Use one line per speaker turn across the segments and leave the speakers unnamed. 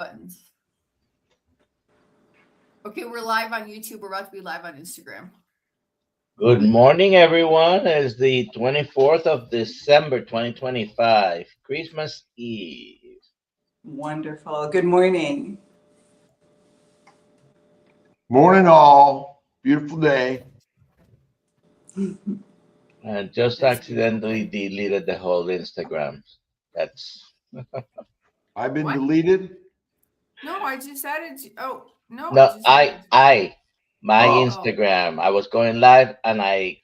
buttons. Okay, we're live on YouTube. We're about to be live on Instagram.
Good morning, everyone. It's the 24th of December, 2025, Christmas Eve.
Wonderful. Good morning.
Morning, all. Beautiful day.
And just accidentally deleted the whole Instagram. That's.
I've been
What?
deleted.
No, I just added. Oh no.
No, my
Oh.
Instagram. I was going live and I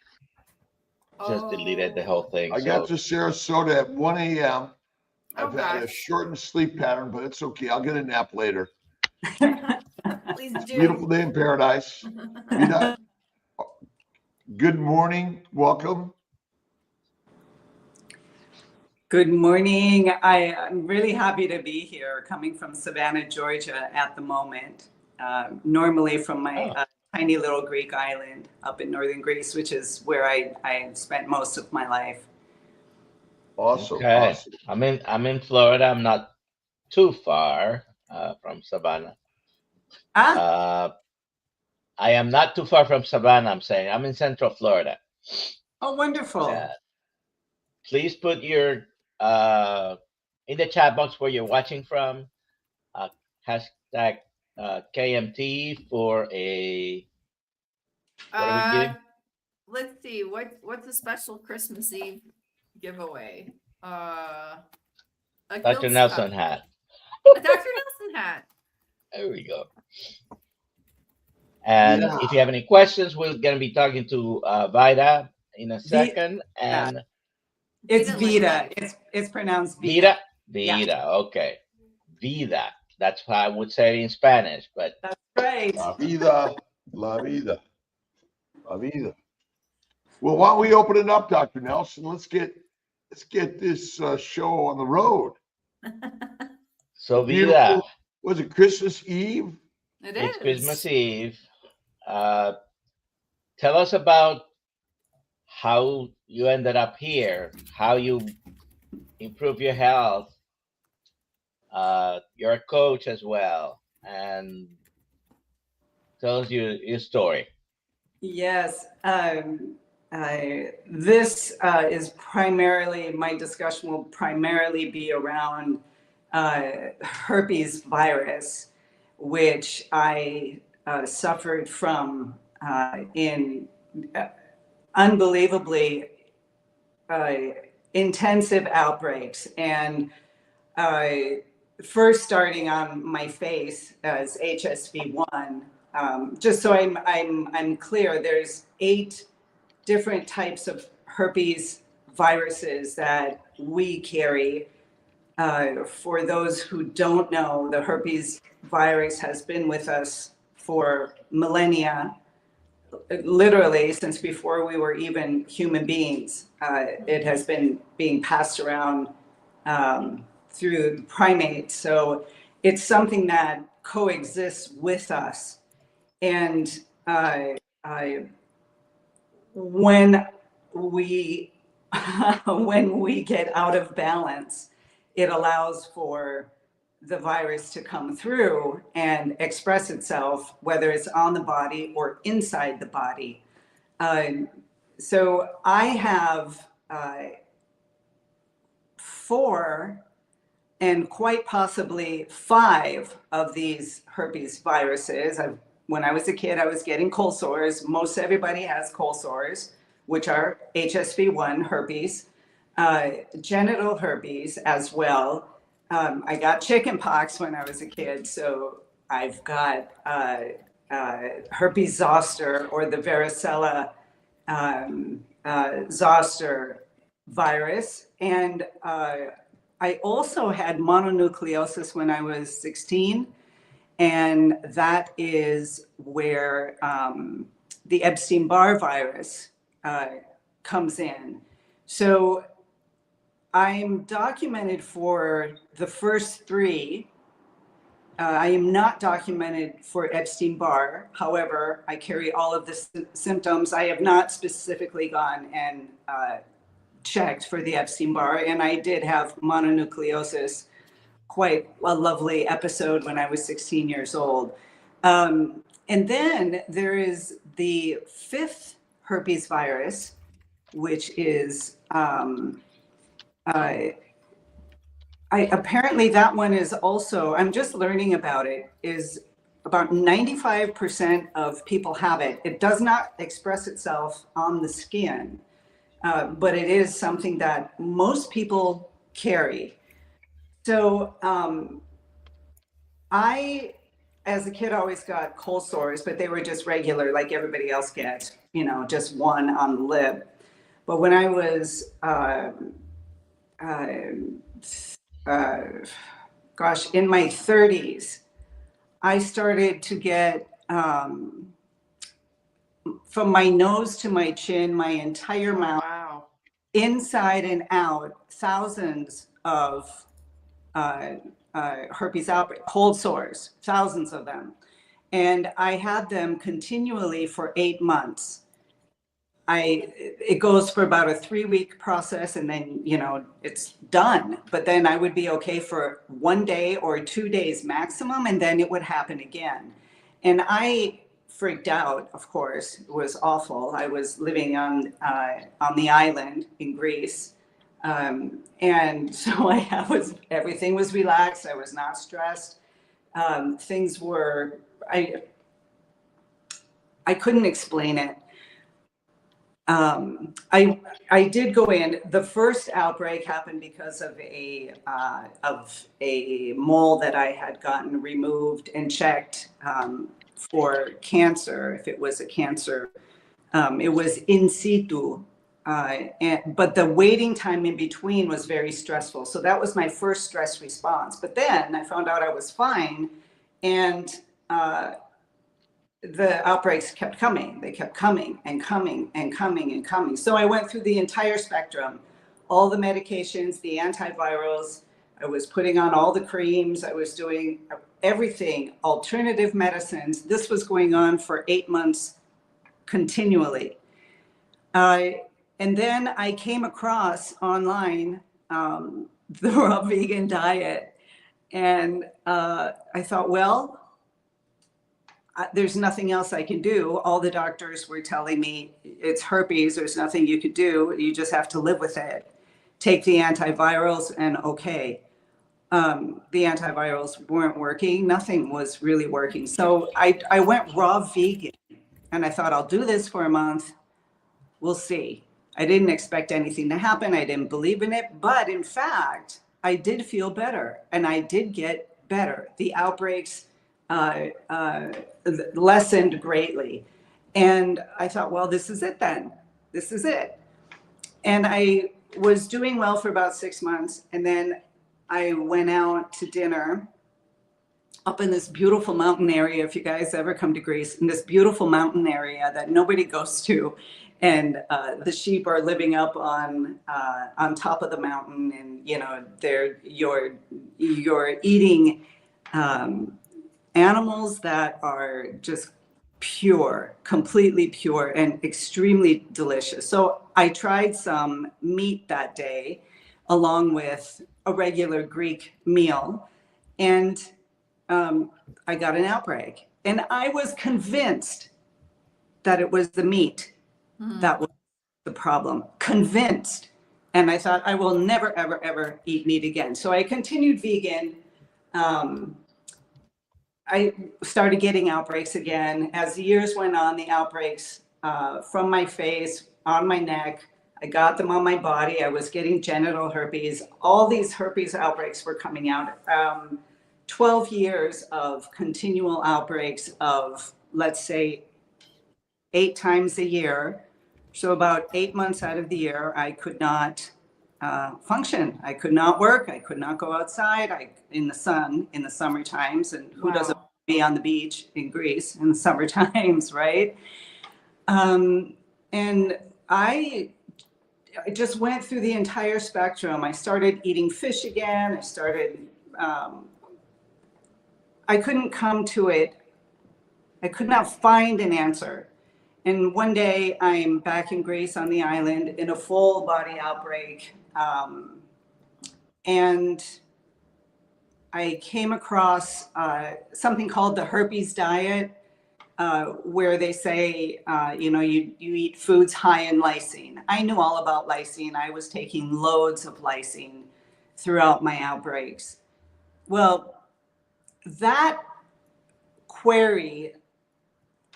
just deleted the whole thing.
I got to Sarasota at 1 a.m. I've had a shortened sleep pattern, but it's okay. I'll get a nap later.
Please do.
Beautiful day in paradise. Vida, good morning. Welcome.
Good morning. I'm really happy to be here, coming from Savannah, Georgia at the moment. Normally from my tiny little Greek island up in northern Greece, which is where I spent most of my life.
Awesome.
Okay.
Awesome.
I'm in Florida. I'm not too far from Savannah. I am not too far from Savannah. I'm saying I'm in Central Florida.
Oh, wonderful.
Please put your in the chat box where you're watching from. Hashtag KMT for a. What are we getting?
Let's see. What's a special Christmas Eve giveaway?
DoctorNelson hat.
A DoctorNelson hat.
There we go. And if you have any questions, we're going to be talking to Vida in a second. And
it's Vida. It's pronounced Vida.
Vida. Okay. Vida. That's how I would say it in Spanish, but
that's right.
La vida, la vida, la vida. Well, why don't we open it up, Dr. Nelson? Let's get this show on the road.
So Vida,
was it Christmas Eve?
It's Christmas Eve. Tell us about how you ended up here, how you improve your health. You're a coach as well, and tell us your story.
Yes. This is primarily, my discussion will primarily be around herpes virus, which I suffered from in unbelievably intensive outbreaks. And first starting on my face as HSV1. Just so I'm clear, there's 8 different types of herpes viruses that we carry. For those who don't know, the herpes virus has been with us for millennia, literally since before we were even human beings. It has been being passed around through primates. So it's something that coexists with us. And when we get out of balance, it allows for the virus to come through and express itself, whether it's on the body or inside the body. So I have 4 and quite possibly 5 of these herpes viruses. When I was a kid, I was getting cold sores. Most everybody has cold sores, which are HSV1 herpes, genital herpes as well. I got chicken pox when I was a kid, so I've got herpes zoster, or the varicella zoster virus. And I also had mononucleosis when I was 16. And that is where the Epstein-Barr virus comes in. So I'm documented for the first 3. I am not documented for Epstein-Barr. However, I carry all of the symptoms. I have not specifically gone and checked for the Epstein-Barr, and I did have mononucleosis quite a lovely episode when I was 16 years old. And then there is the 5th herpes virus, which is, apparently that one is also, I'm just learning about it, is about 95% of people have it. It does not express itself on the skin, but it is something that most people carry. So I, as a kid, always got cold sores, but they were just regular, like everybody else gets, you know, just one on the lip. But when I was, gosh, in my 30s, I started to get, from my nose to my chin, my entire mouth,
Wow.
inside and out, thousands of herpes outbreaks, cold sores, thousands of them. And I had them continually for 8 months. It goes for about a 3-week process, and then, you know, it's done. But then I would be okay for 1 day or 2 days maximum, and then it would happen again. And I freaked out, of course. It was awful. I was living on the island in Greece. And so everything was relaxed. I was not stressed. Things were, I couldn't explain it. I did go in. The first outbreak happened because of a mole that I had gotten removed and checked for cancer. If it was a cancer, it was in situ. But the waiting time in between was very stressful. So that was my first stress response. But then I found out I was fine, and the outbreaks kept coming. They kept coming and coming and coming and coming. So I went through the entire spectrum, all the medications, the antivirals. I was putting on all the creams. I was doing everything, alternative medicines. This was going on for 8 months continually. And then I came across online the raw vegan diet. And I thought, well, there's nothing else I can do. All the doctors were telling me it's herpes. There's nothing you could do. You just have to live with it. Take the antivirals and okay. The antivirals weren't working. Nothing was really working. So I went raw vegan, and I thought, I'll do this for a month. We'll see. I didn't expect anything to happen. I didn't believe in it. But in fact, I did feel better, and I did get better. The outbreaks lessened greatly. And I thought, well, this is it then. This is it. And I was doing well for about 6 months. And then I went out to dinner up in this beautiful mountain area. If you guys ever come to Greece, in this beautiful mountain area that nobody goes to. And the sheep are living up on top of the mountain. And, you know, you're eating animals that are just pure, completely pure, and extremely delicious. So I tried some meat that day along with a regular Greek meal, and I got an outbreak. And I was convinced that it was the meat that was the problem. Convinced. And I thought, I will never, ever, ever eat meat again. So I continued vegan. I started getting outbreaks again. As the years went on, the outbreaks from my face, on my neck, I got them on my body. I was getting genital herpes. All these herpes outbreaks were coming out. 12 years of continual outbreaks of, let's say, 8 times a year. So about 8 months out of the year, I could not function. I could not work. I could not go outside in the sun in the summer times. And who doesn't want to be on the beach in Greece in the summer times, right? And I just went through the entire spectrum. I started eating fish again. I started, I couldn't come to it. I could not find an answer. And one day I'm back in Greece on the island in a full body outbreak. And I came across something called the herpes diet, where they say, you eat foods high in lysine. I knew all about lysine. I was taking loads of lysine throughout my outbreaks. Well, that query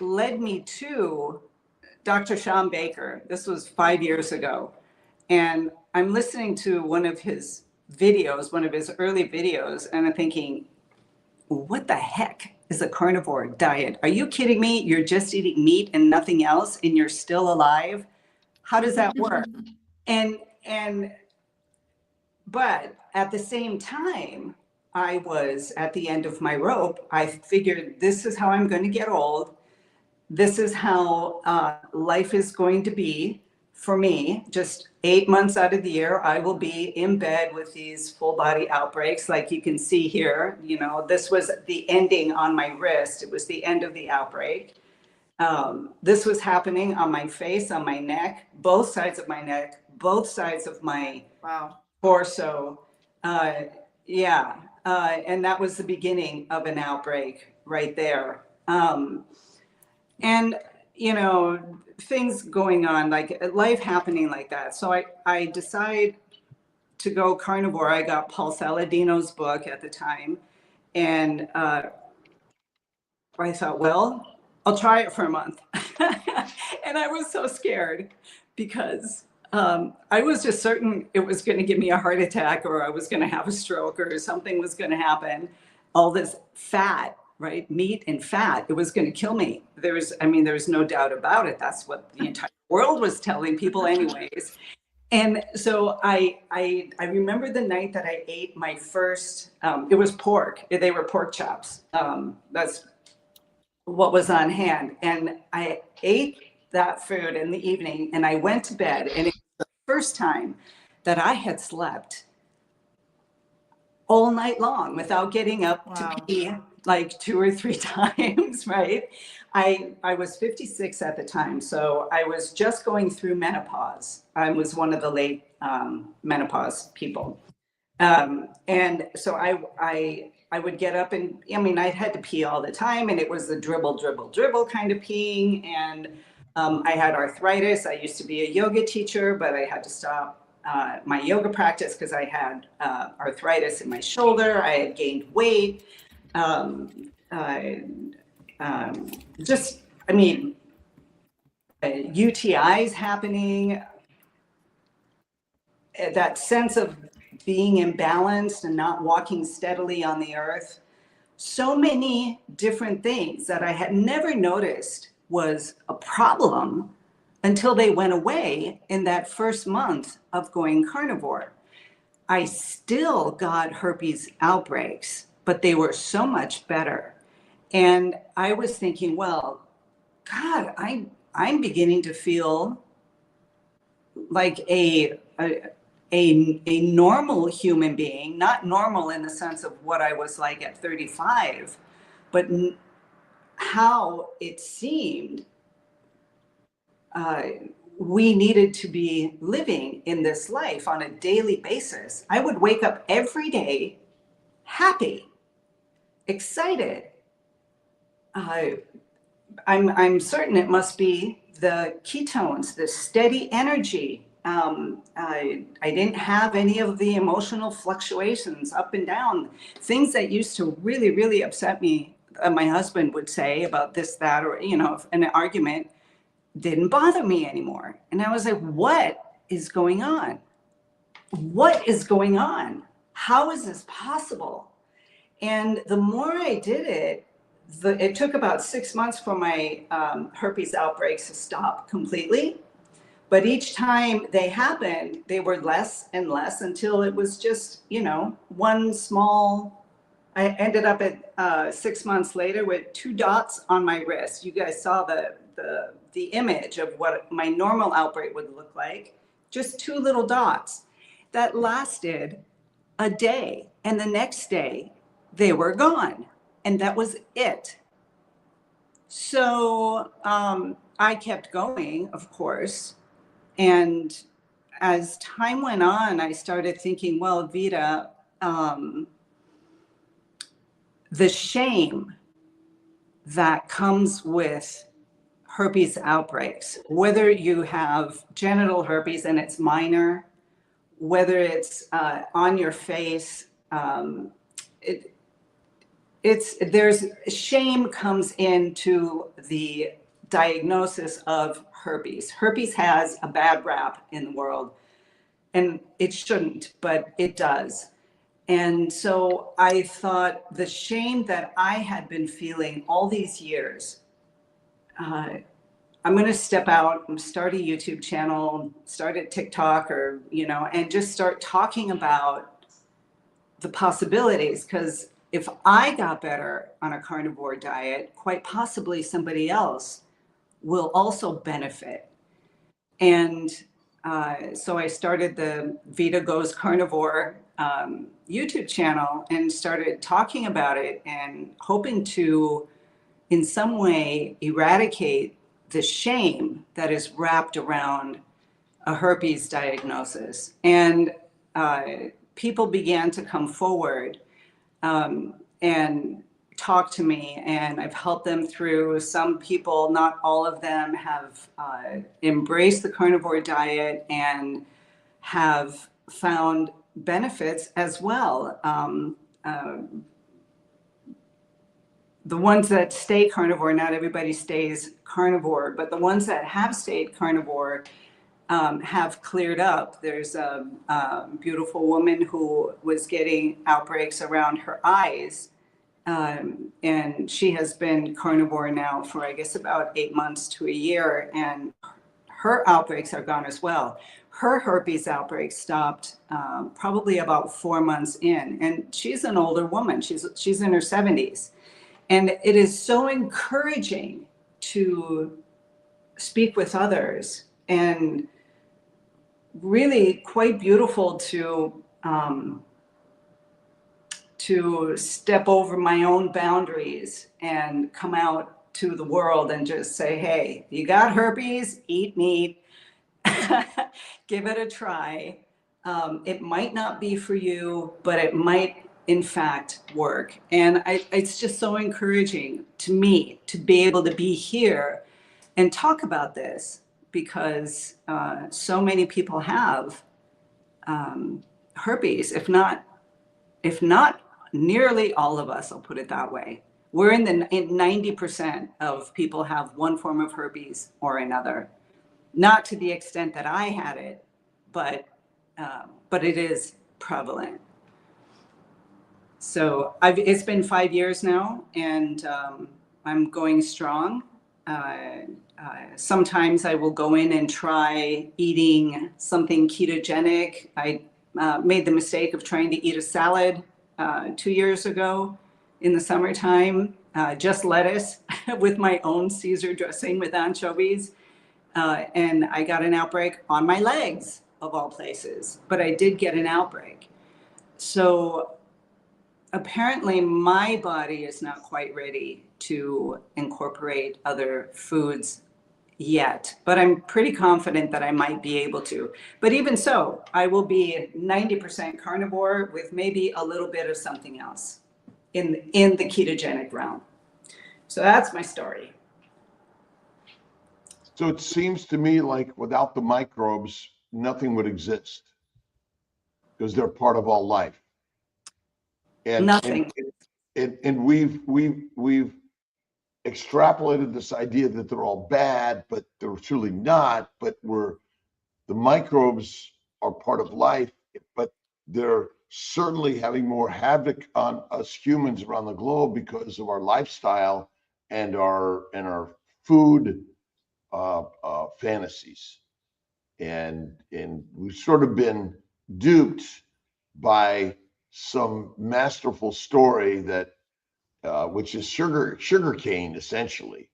led me to Dr. Sean Baker. This was 5 years ago. And I'm listening to one of his videos, one of his early videos, and I'm thinking, what the heck is a carnivore diet? Are you kidding me? You're just eating meat and nothing else, and you're still alive? How does that work? But at the same time, I was at the end of my rope. I figured this is how I'm going to get old. This is how life is going to be for me. Just 8 months out of the year, I will be in bed with these full body outbreaks. Like you can see here, this was the ending on my wrist. It was the end of the outbreak. This was happening on my face, on my neck, both sides of my neck, both sides of my torso. And that was the beginning of an outbreak right there. And, things going on, like life happening like that. So I decide to go carnivore. I got Paul Saladino's book at the time. And I thought, well, I'll try it for a month. And I was so scared because I was just certain it was going to give me a heart attack, or I was going to have a stroke, or something was going to happen. All this fat, right? Meat and fat, it was going to kill me. There's no doubt about it. That's what the entire world was telling people anyways. And so I remember the night that I ate my first, it was pork. They were pork chops. That's what was on hand. And I ate that food in the evening and I went to bed, and it was the first time that I had slept all night long without getting up to pee like 2 or 3 times, right? I was 56 at the time, so I was just going through menopause. I was one of the late menopause people. And so I would get up and, I had to pee all the time, and it was the dribble kind of peeing. And I had arthritis. I used to be a yoga teacher, but I had to stop my yoga practice because I had arthritis in my shoulder. I had gained weight. UTIs happening, that sense of being imbalanced and not walking steadily on the earth. So many different things that I had never noticed was a problem until they went away in that first month of going carnivore. I still got herpes outbreaks, but they were so much better. And I was thinking, well, God, I'm beginning to feel like a normal human being, not normal in the sense of what I was like at 35, but how it seemed we needed to be living in this life on a daily basis. I would wake up every day happy, excited. I'm certain it must be the ketones, the steady energy. I didn't have any of the emotional fluctuations up and down, things that used to really, really upset me. My husband would say about this, that, or, an argument didn't bother me anymore. And I was like, what is going on? What is going on? How is this possible? And the more I did it, it took about 6 months for my herpes outbreaks to stop completely. But each time they happened, they were less and less until it was just, one small, I ended up at 6 months later with 2 dots on my wrist. You guys saw the image of what my normal outbreak would look like, just 2 little dots. That lasted a day, and the next day they were gone, and that was it. So I kept going, of course, and as time went on, I started thinking, well, Vida, the shame that comes with herpes outbreaks, whether you have genital herpes and it's minor, whether it's on your face, there's shame comes into the diagnosis of herpes. Herpes has a bad rap in the world, and it shouldn't, but it does. And so I thought the shame that I had been feeling all these years, I'm going to step out and start a YouTube channel, start a TikTok, or, and just start talking about the possibilities. Because if I got better on a carnivore diet, quite possibly somebody else will also benefit. And so I started the Vida Goes Carnivore YouTube channel and started talking about it and hoping to, in some way, eradicate the shame that is wrapped around a herpes diagnosis. And people began to come forward and talk to me, and I've helped them through. Some people, not all of them, have embraced the carnivore diet and have found benefits as well. The ones that stay carnivore, not everybody stays carnivore, but the ones that have stayed carnivore have cleared up. There's a beautiful woman who was getting outbreaks around her eyes, and she has been carnivore now for, I guess, about 8 months to a year, and her outbreaks are gone as well. Her herpes outbreak stopped probably about 4 months in, and she's an older woman. She's in her 70s. And it is so encouraging to speak with others, and really quite beautiful to step over my own boundaries and come out to the world and just say, hey, you got herpes, eat meat, give it a try. It might not be for you, but it might in fact work. And it's just so encouraging to me to be able to be here and talk about this, because so many people have herpes, if not nearly all of us, I'll put it that way. We're in 90% of people have one form of herpes or another. Not to the extent that I had it, but it is prevalent. So it's been 5 years now, and I'm going strong. Sometimes I will go in and try eating something ketogenic. I made the mistake of trying to eat a salad 2 years ago in the summertime, just lettuce with my own Caesar dressing with anchovies. And I got an outbreak on my legs, of all places, but I did get an outbreak. So apparently my body is not quite ready to incorporate other foods yet, but I'm pretty confident that I might be able to. But even so, I will be 90% carnivore with maybe a little bit of something else in the ketogenic realm. So that's my story.
So it seems to me like without the microbes, nothing would exist, because they're part of all life. And
Nothing.
And we've extrapolated this idea that they're all bad, but they're truly not. But the microbes are part of life, but they're certainly having more havoc on us humans around the globe because of our lifestyle and our food fantasies. And we've sort of been duped by some masterful story that which is sugar cane, essentially,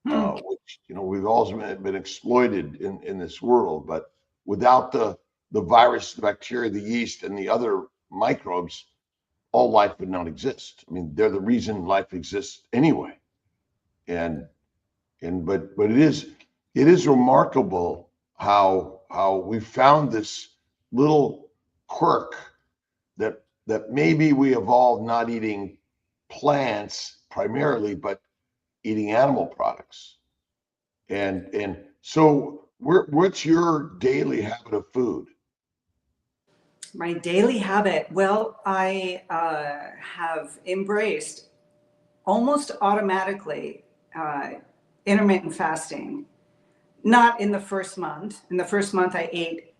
which we've always been exploited in this world. But without the virus, the bacteria, the yeast, and the other microbes, all life would not exist. I mean, they're the reason life exists anyway. But it is remarkable how we found this little quirk that maybe we evolved not eating plants primarily, but eating animal products. And so what's your daily habit of food?
My daily habit. Well, I have embraced almost automatically intermittent fasting. Not in the first month. In the first month, I ate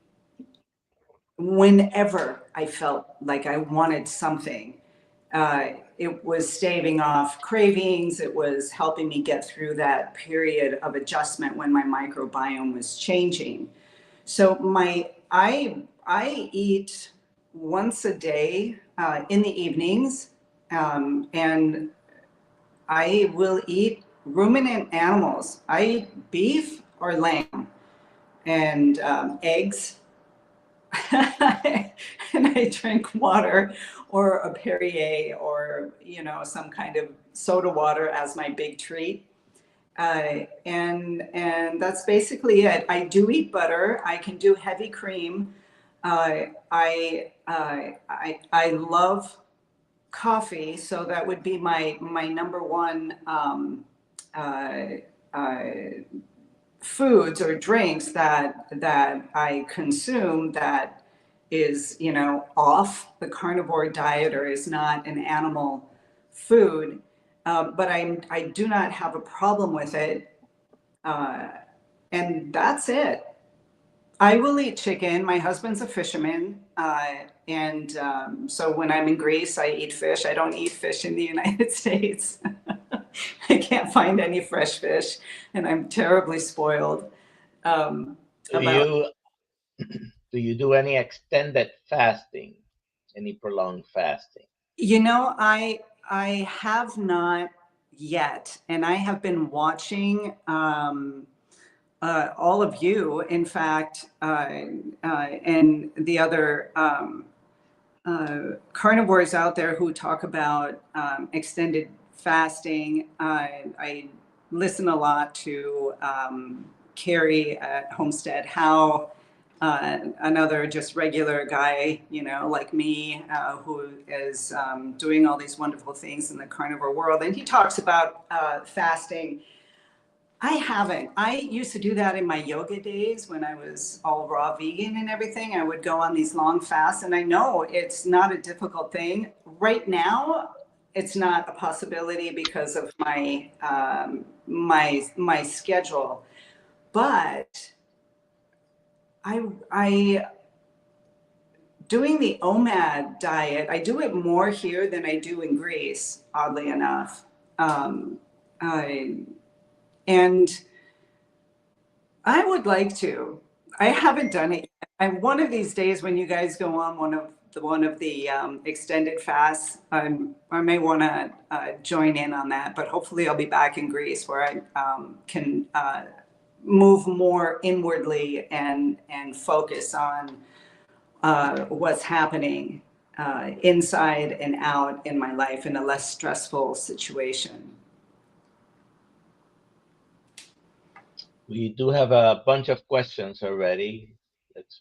whenever I felt like I wanted something. It was staving off cravings. It was helping me get through that period of adjustment when my microbiome was changing. So I eat once a day in the evenings, and I will eat ruminant animals. I eat beef or lamb and eggs. And I drink water or a Perrier or, you know, some kind of soda water as my big treat. And that's basically it. I do eat butter. I can do heavy cream. I love coffee, so that would be my number one foods or drinks that I consume that is, you know, off the carnivore diet or is not an animal food. But I do not have a problem with it. And that's it. I will eat chicken. My husband's a fisherman. So when I'm in Greece, I eat fish. I don't eat fish in the United States. I can't find any fresh fish, and I'm terribly spoiled.
Do you do any extended fasting, any prolonged fasting?
You know, I have not yet, and I have been watching all of you, in fact, and the other carnivores out there who talk about extended fasting. I listen a lot to Carrie at Homestead How, another just regular guy, you know, like me, who is doing all these wonderful things in the carnivore world. And he talks about fasting. I haven't. I used to do that in my yoga days when I was all raw vegan and everything. I would go on these long fasts, and I know it's not a difficult thing. Right now, it's not a possibility because of my my schedule. But I doing the OMAD diet, I do it more here than I do in Greece, oddly enough. And I would like to. I haven't done it yet. And one of these days when you guys go on one of the extended fasts, I may want to join in on that. But hopefully I'll be back in Greece where I can move more inwardly and focus on what's happening inside and out in my life in a less stressful situation.
We do have a bunch of questions already. Let's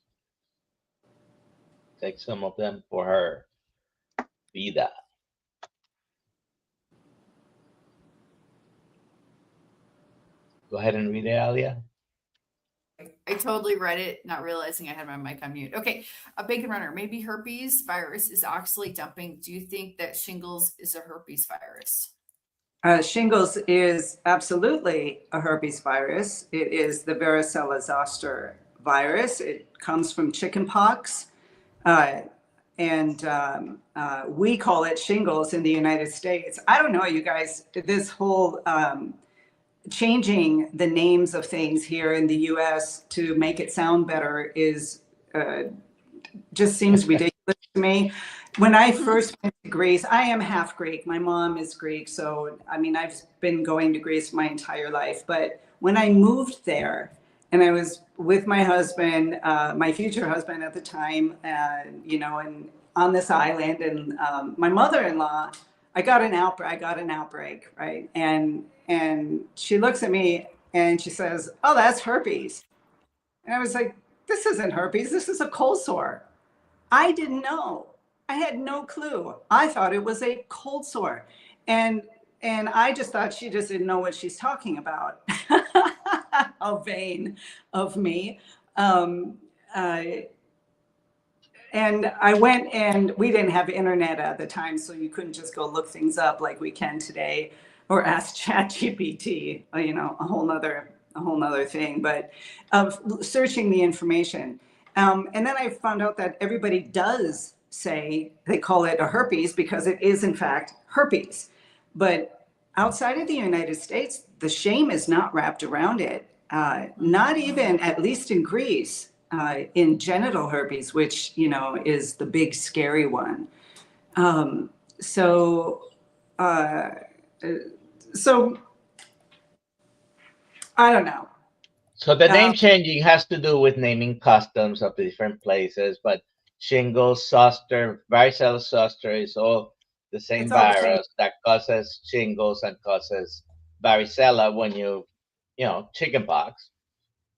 take some of them for her. Vida. Go ahead and read it, Alia.
I totally read it, not realizing I had my mic on mute. Okay, a bacon runner. Maybe herpes virus is oxalate dumping. Do you think that shingles is a herpes virus?
Shingles is absolutely a herpes virus. It is the varicella zoster virus. It comes from chickenpox, and we call it shingles in the United States. I don't know, you guys, this whole changing the names of things here in the US to make it sound better is just seems ridiculous to me. When I first went to Greece, I am half Greek. My mom is Greek. So, I mean, I've been going to Greece my entire life. But when I moved there and I was with my husband, my future husband at the time, you know, and on this island, and my mother-in-law, I got an outbreak, right? And she looks at me and she says, "Oh, that's herpes." And I was like, "This isn't herpes. This is a cold sore." I didn't know. I had no clue. I thought it was a cold sore. And I just thought she just didn't know what she's talking about. How vain of me. And I went, and we didn't have internet at the time, so you couldn't just go look things up like we can today, or ask ChatGPT, you know, a whole nother thing, but searching the information. And then I found out that everybody does say, they call it a herpes because it is in fact herpes. But outside of the United States, the shame is not wrapped around it. Not even, at least in Greece, in genital herpes, which, you know, is the big scary one. So I don't know.
So the name changing has to do with naming customs of the different places, but shingles, zoster, varicella zoster is all the same
It's all the same.
virus that causes shingles and causes varicella when you know, chickenpox.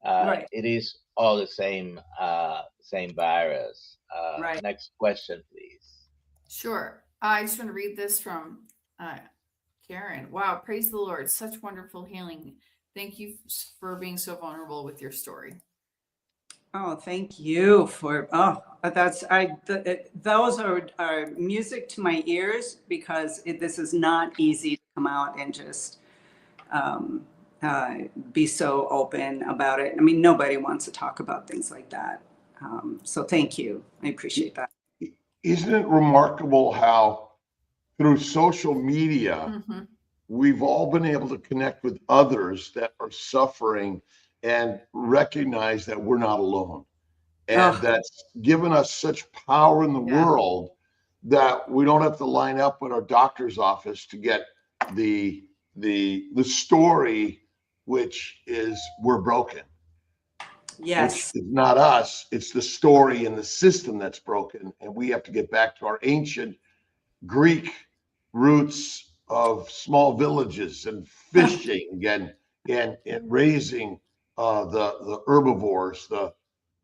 Right.
It is all the same virus.
Right.
Next question, please.
Sure. I just want to read this from Karen. Wow, praise the Lord. Such wonderful healing. Thank you for being so vulnerable with your story.
Oh, thank you for, those are music to my ears, because this is not easy to come out and just be so open about it. I mean, nobody wants to talk about things like that. So thank you. I appreciate that.
Isn't it remarkable how through social media, we've all been able to connect with others that are suffering and recognize that we're not alone. And that's given us such power in the world that we don't have to line up at our doctor's office to get the story, which is we're broken.
Yes.
Which is not us, it's the story and the system that's broken. And we have to get back to our ancient Greek roots of small villages and fishing and raising the herbivores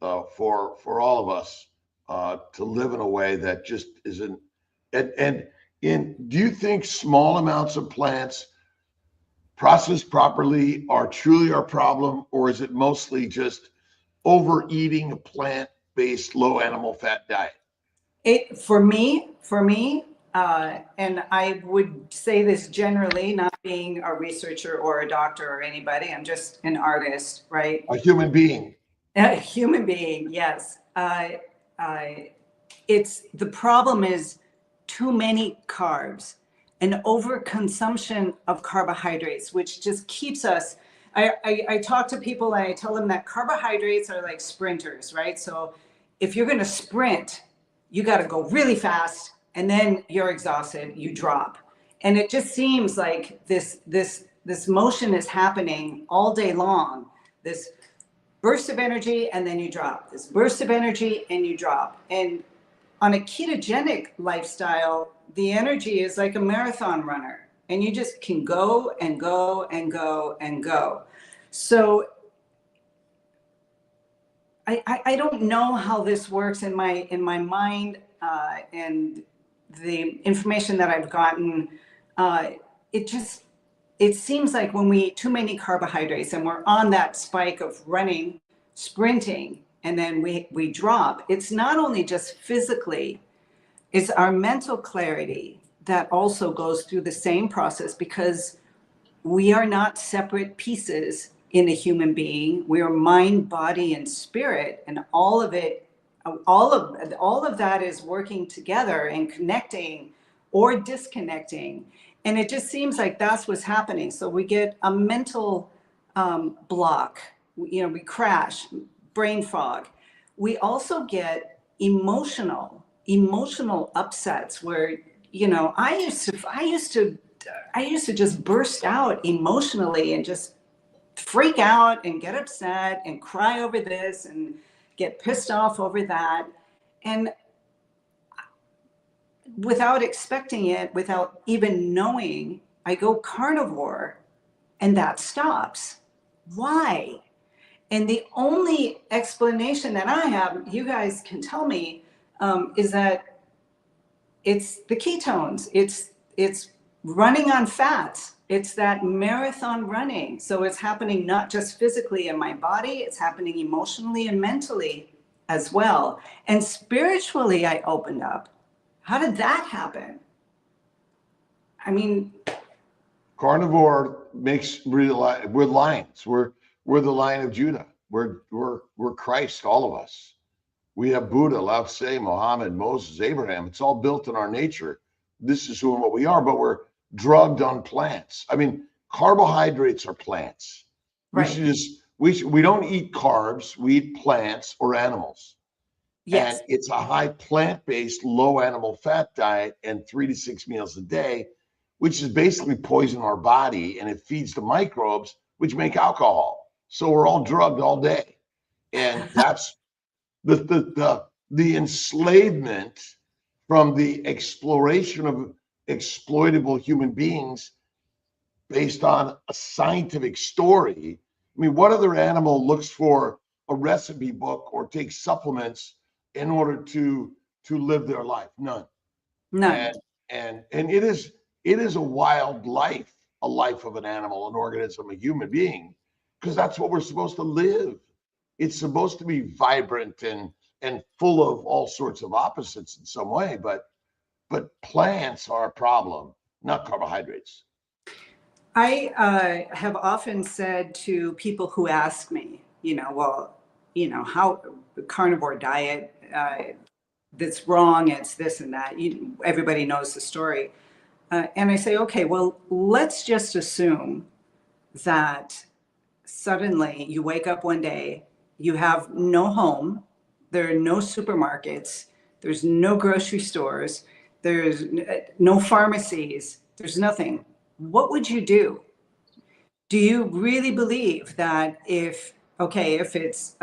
for all of us to live in a way that just isn't. And do you think small amounts of plants processed properly are truly our problem, or is it mostly just overeating a plant-based low animal fat diet?
For me, and I would say this generally, not being a researcher or a doctor or anybody, I'm just an artist, right?
A human being.
A human being, yes. It's the problem is too many carbs and overconsumption of carbohydrates, which just keeps us. I talk to people and I tell them that carbohydrates are like sprinters, right? So if you're going to sprint, you got to go really fast, and then you're exhausted, you drop. And it just seems like this motion is happening all day long. This burst of energy, and then you drop. This burst of energy, and you drop. And on a ketogenic lifestyle, the energy is like a marathon runner, and you just can go and go and go and go. So I don't know how this works in my mind, and the information that I've gotten. It seems like when we eat too many carbohydrates and we're on that spike of running, sprinting, and then we drop, it's not only just physically, it's our mental clarity that also goes through the same process, because we are not separate pieces in a human being. We are mind, body, and spirit, and all of that is working together and connecting or disconnecting. And it just seems like that's what's happening. So we get a mental block, we crash, brain fog. We also get emotional upsets where, I used to just burst out emotionally and just freak out and get upset and cry over this and get pissed off over that. And without expecting it, without even knowing, I go carnivore and that stops. Why? And the only explanation that I have, you guys can tell me, is that it's the ketones. It's running on fats. It's that marathon running. So it's happening not just physically in my body, it's happening emotionally and mentally as well. And spiritually, I opened up. How did that happen? I mean,
Carnivore makes we're lions. We're the Lion of Judah. We're Christ, all of us. We have Buddha, Lao Tse, Muhammad, Moses, Abraham. It's all built in our nature. This is who and what we are, but we're drugged on plants. I mean, carbohydrates are plants.
right.
We don't eat carbs. We eat plants or animals.
Yes.
And it's a high plant-based, low animal fat diet and 3 to 6 meals a day, which is basically poison our body, and it feeds the microbes, which make alcohol. So we're all drugged all day. And that's the enslavement from the exploration of exploitable human beings based on a scientific story. I mean, what other animal looks for a recipe book or takes supplements in order to live their life? None.
None.
And it is a wild life, a life of an animal, an organism, a human being, because that's what we're supposed to live. It's supposed to be vibrant and full of all sorts of opposites in some way, but plants are a problem, not carbohydrates.
I have often said to people who ask me, how the carnivore diet, that's wrong, it's this and that. Everybody knows the story. And I say, okay, well, let's just assume that suddenly you wake up one day, you have no home, there are no supermarkets, there's no grocery stores, there's no pharmacies, there's nothing. What would you do? Do you really believe that if it's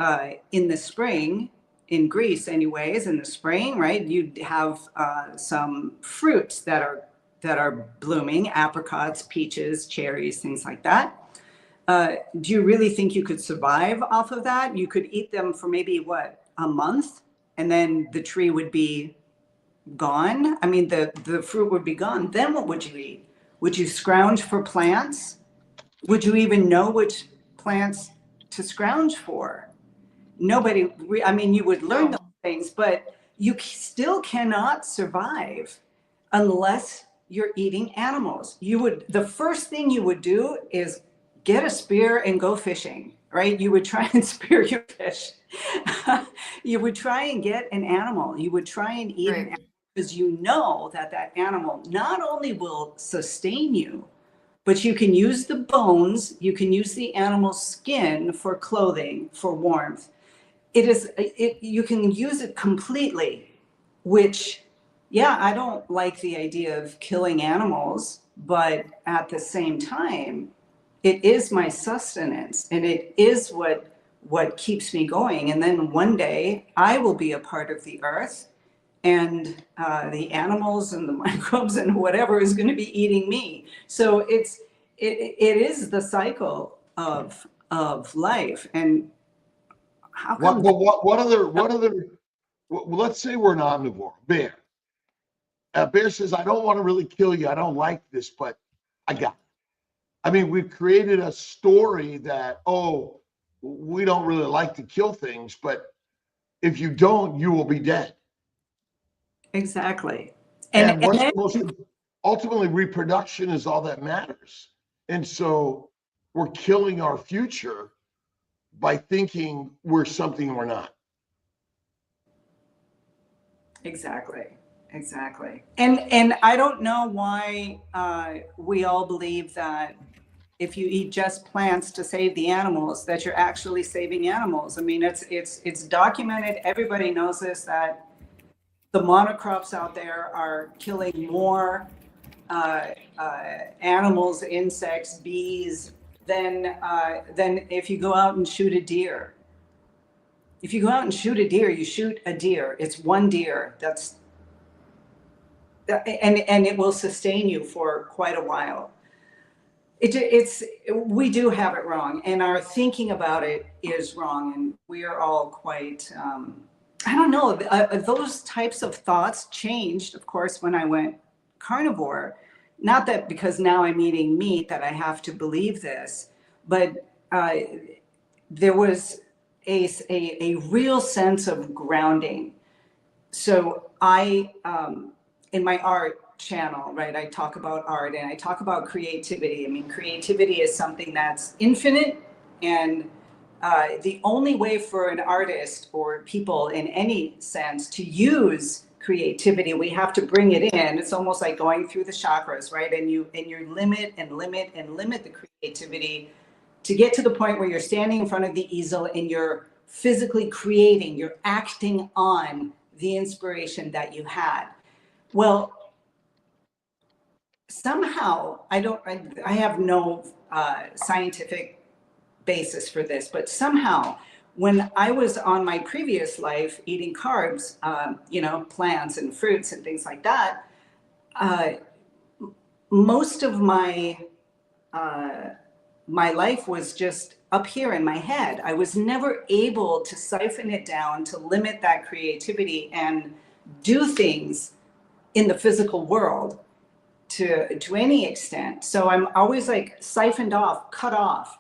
in the spring, in Greece anyways, in the spring, right, you'd have some fruits that are blooming, apricots, peaches, cherries, things like that. Do you really think you could survive off of that? You could eat them for maybe a month, and then the tree would be gone. I mean, the fruit would be gone. Then what would you eat? Would you scrounge for plants? Would you even know which plants to scrounge for? Nobody, I mean, you would learn those things, but you still cannot survive unless you're eating animals. The first thing you would do is get a spear and go fishing, right? You would try and spear your fish. You would try and get an animal. You would try and eat an animal, because you know that animal not only will sustain you, but you can use the bones, you can use the animal's skin for clothing, for warmth. You can use it completely, which, yeah, I don't like the idea of killing animals, but at the same time, it is my sustenance, and it is what keeps me going. And then one day I will be a part of the earth, and the animals and the microbes and whatever is going to be eating me. So it is the cycle of life. And how come?
What other? Well, let's say we're an omnivore. Bear. Bear says, "I don't want to really kill you. I don't like this, but I got it." I mean, we've created a story that, oh, we don't really like to kill things, but if you don't, you will be dead.
Exactly.
And what's the most, ultimately, reproduction is all that matters. And so we're killing our future by thinking we're something we're not.
Exactly. And I don't know why we all believe that if you eat just plants to save the animals, that you're actually saving animals. I mean, it's documented. Everybody knows this, that the monocrops out there are killing more animals, insects, bees than if you go out and shoot a deer. If you go out and shoot a deer, you shoot a deer. It's one deer. And it will sustain you for quite a while. We do have it wrong, and our thinking about it is wrong, and we are all quite. I don't know. Those types of thoughts changed, of course, when I went carnivore, not that because now I'm eating meat that I have to believe this, but there was a real sense of grounding. So I, in my art channel, right, I talk about art and I talk about creativity. I mean, creativity is something that's infinite, and the only way for an artist or people in any sense to use creativity, we have to bring it in. It's almost like going through the chakras, right? And you limit and limit and limit the creativity to get to the point where you're standing in front of the easel and you're physically creating, you're acting on the inspiration that you had. Well, somehow I have no scientific basis for this, but somehow when I was on my previous life eating carbs, you know, plants and fruits and things like that, most of my life was just up here in my head. I was never able to siphon it down, to limit that creativity and do things in the physical world to any extent. So I'm always like siphoned off, cut off.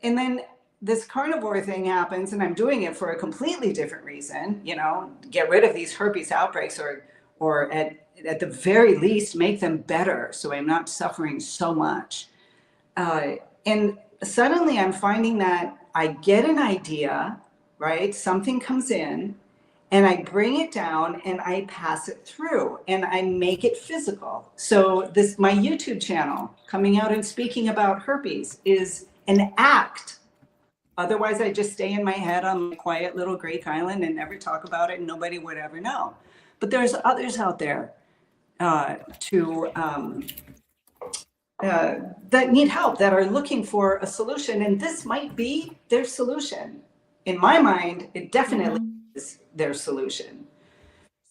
And then this carnivore thing happens, and I'm doing it for a completely different reason, you know, get rid of these herpes outbreaks, or at the very least make them better so I'm not suffering so much. And suddenly I'm finding that I get an idea, right? Something comes in and I bring it down and I pass it through and I make it physical. So this, my YouTube channel coming out and speaking about herpes is an act. Otherwise I just stay in my head on my quiet little Greek island and never talk about it and nobody would ever know. But there's others out there that need help, that are looking for a solution, and this might be their solution. In my mind, it definitely is their solution.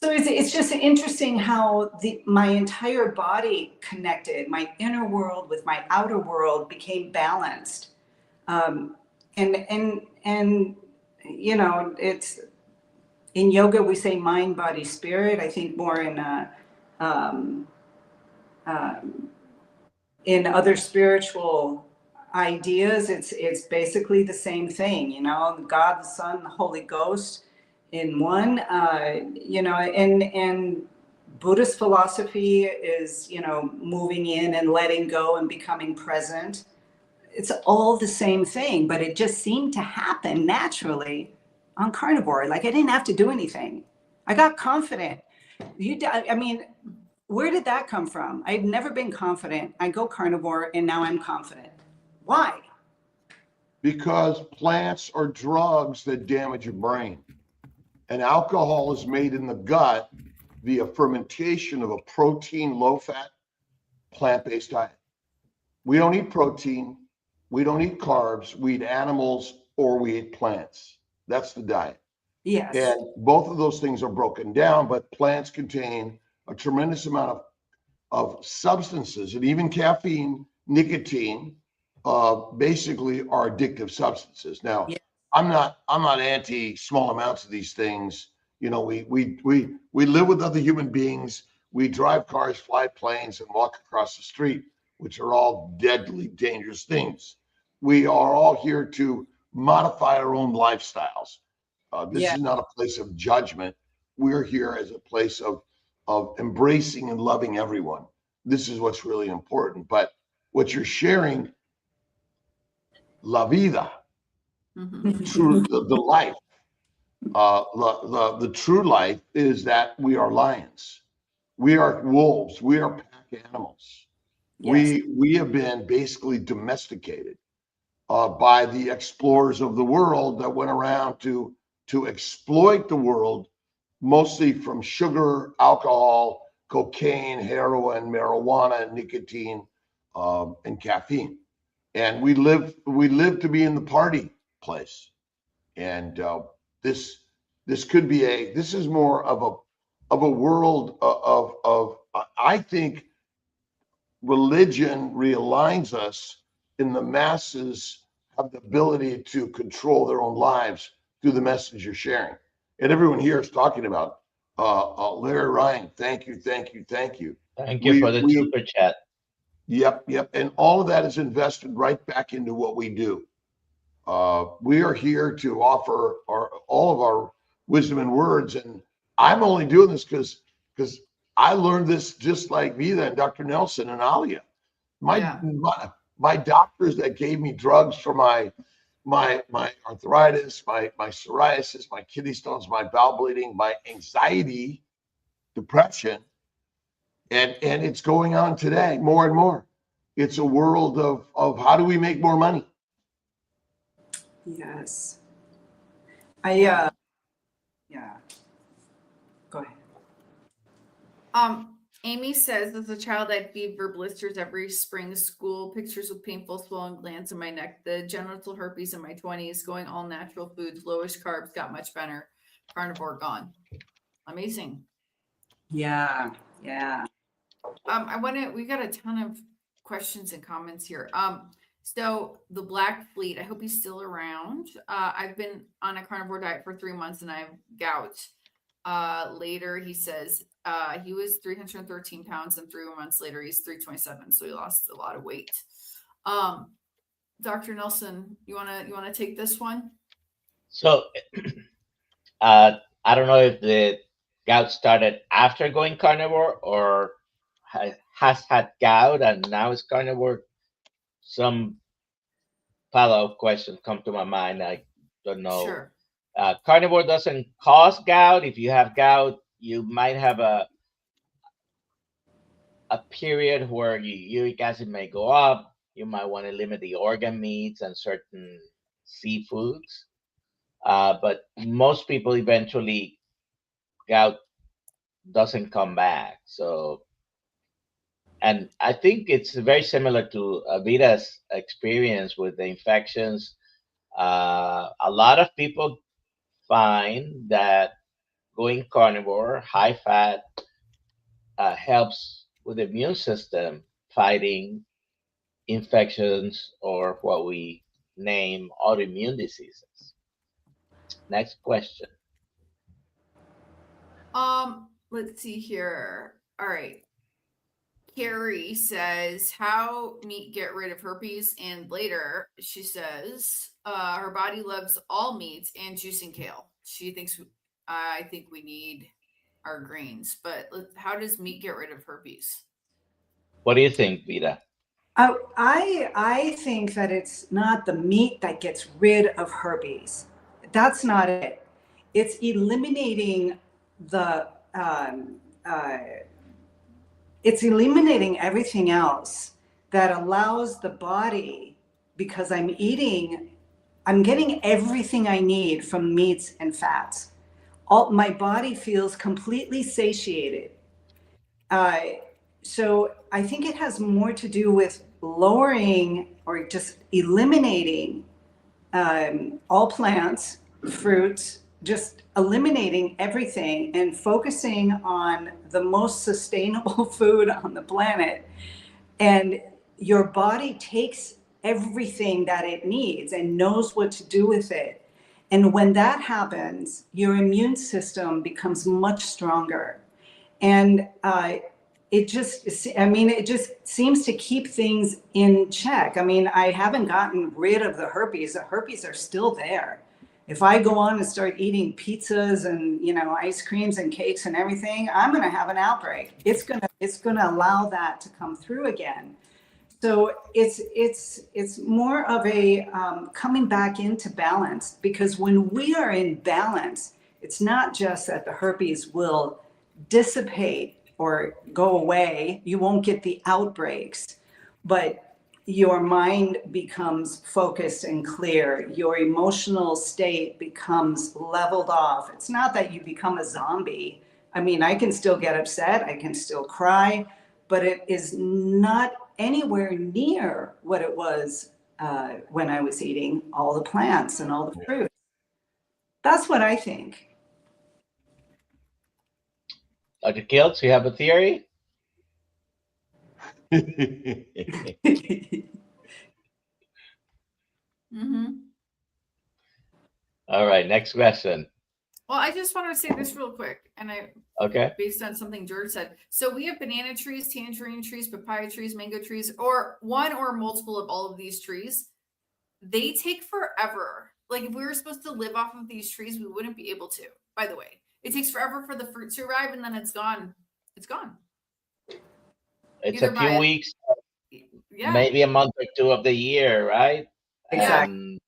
So it's just interesting how my entire body connected, my inner world with my outer world became balanced. And you know, it's in yoga we say mind, body, spirit. I think more in other spiritual ideas, it's basically the same thing, you know, God, the Son, the Holy Ghost in one, you know, and Buddhist philosophy is, you know, moving in and letting go and becoming present. It's all the same thing, but it just seemed to happen naturally on Carnivore. Like I didn't have to do anything. I got confident. I mean, where did that come from? I've never been confident. I go carnivore and now I'm confident. Why?
Because plants are drugs that damage your brain. And alcohol is made in the gut via fermentation of a protein, low-fat, plant-based diet. We don't eat protein. We don't eat carbs. We eat animals or we eat plants. That's the diet.
Yes.
And both of those things are broken down, but plants contain a tremendous amount of substances, and even caffeine, nicotine, basically are addictive substances. Now, yeah. I'm not anti small amounts of these things. You know, we live with other human beings. We drive cars, fly planes, and walk across the street, which are all deadly dangerous things. We are all here to modify our own lifestyles. This is not a place of judgment. We're here as a place of embracing and loving everyone. This is what's really important. But what you're sharing, la vida, the life, the true life is that we are lions, we are wolves, we are pack animals. Yes. We have been basically domesticated by the explorers of the world that went around to exploit the world, mostly from sugar, alcohol, cocaine, heroin, marijuana, nicotine, and caffeine. And we live to be in the party place. And this is more of a world of I think religion realigns us, in the masses have the ability to control their own lives through the message you're sharing. And everyone here is talking about Larry Ryan. Thank you.
Thank you for the super chat.
Yep, yep. And all of that is invested right back into what we do. We are here to offer all of our wisdom and words. And I'm only doing this because I learned this just like Vida and Dr. Nelson and Alia. My doctors that gave me drugs for my arthritis, my psoriasis, my kidney stones, my bowel bleeding, my anxiety, depression, and it's going on today more and more. It's a world of how do we make more money?
Yes. Yeah. Go ahead.
Amy says, as a child, I had fever, blisters every spring, school, pictures with painful swollen glands in my neck, the genital herpes in my 20s, going all natural foods, lowest carbs, got much better. Carnivore gone. Amazing.
Yeah.
We got a ton of questions and comments here. So the Black Fleet, I hope he's still around. I've been on a carnivore diet for 3 months and I have gout. Later, he says he was 313 pounds and 3 months later he's 327, so he lost a lot of weight. Dr. Nelson, you wanna take this one?
So I don't know if the gout started after going carnivore or has had gout and now it's carnivore. Some follow-up questions come to my mind. I don't know.
Sure.
Carnivore doesn't cause gout. If you have gout, you might have a period where your uric acid may go up. You might want to limit the organ meats and certain seafoods. But most people eventually, gout doesn't come back. So, and I think it's very similar to Vida's experience with the infections. A lot of people find that going carnivore, high fat, helps with the immune system fighting infections or what we name autoimmune diseases. Next question.
Let's see here. All right. Carrie says, how meat get rid of herpes? And later she says, her body loves all meats and juicing kale. She thinks, I think we need our greens, but how does meat get rid of herpes?
What do you think, Vida?
I think that it's not the meat that gets rid of herpes. That's not it. It's eliminating it's eliminating everything else that allows the body, because I'm getting everything I need from meats and fats. My body feels completely satiated. So I think it has more to do with lowering or just eliminating all plants, fruits, just eliminating everything and focusing on the most sustainable food on the planet. And your body takes everything that it needs and knows what to do with it. And when that happens, your immune system becomes much stronger. And it just seems to keep things in check. I mean, I haven't gotten rid of the herpes. The herpes are still there. If I go on and start eating pizzas and, ice creams and cakes and everything, I'm going to have an outbreak. It's going to allow that to come through again. So it's more of a coming back into balance, because when we are in balance, it's not just that the herpes will dissipate or go away. You won't get the outbreaks, but your mind becomes focused and clear. Your emotional state becomes leveled off. It's not that you become a zombie. I mean, I can still get upset, I can still cry, but it is not anywhere near what it was when I was eating all the plants and all the fruit. That's what I think.
Dr. Kiltz, you have a theory?
Mm-hmm.
All right, next question.
Well, I just want to say this real quick, and
Okay.
based on something George said. So we have banana trees, tangerine trees, papaya trees, mango trees, or one or multiple of all of these trees. They take forever. Like if we were supposed to live off of these trees, we wouldn't be able to. By the way, it takes forever for the fruit to arrive, and then it's gone. It's gone.
It's
Either
a few
by-
weeks,
Yeah.
maybe a month or two of the year, right?
Exactly.
And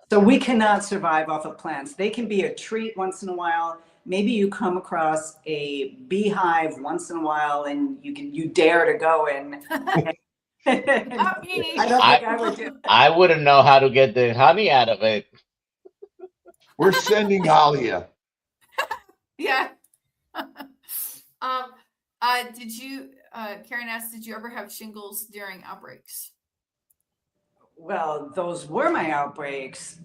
So we cannot survive off of plants. They can be a treat once in a while. Maybe you come across a beehive once in a while and you dare to go in.
Not me.
I don't think I would do.
I wouldn't know how to get the honey out of it.
We're sending Alia.
Yeah. Did you, Karen asked, did you ever have shingles during outbreaks?
Well, those were my outbreaks.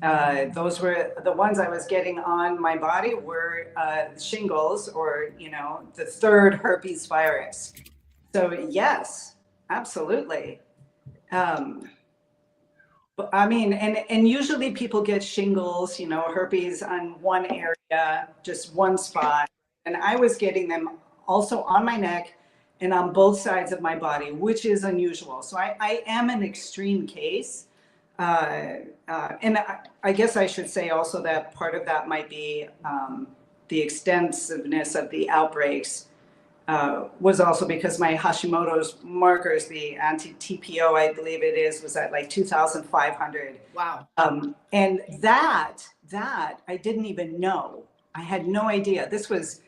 Those were the ones I was getting on my body were shingles, or the third herpes virus. So yes, absolutely. But I mean, and usually people get shingles, herpes on one area, just one spot, and I was getting them also on my neck and on both sides of my body, which is unusual. So I am an extreme case. And I guess I should say also that part of that might be the extensiveness of the outbreaks was also because my Hashimoto's markers, the anti-TPO, I believe it is, was at like 2,500.
Wow.
And that I didn't even know. I had no idea. This was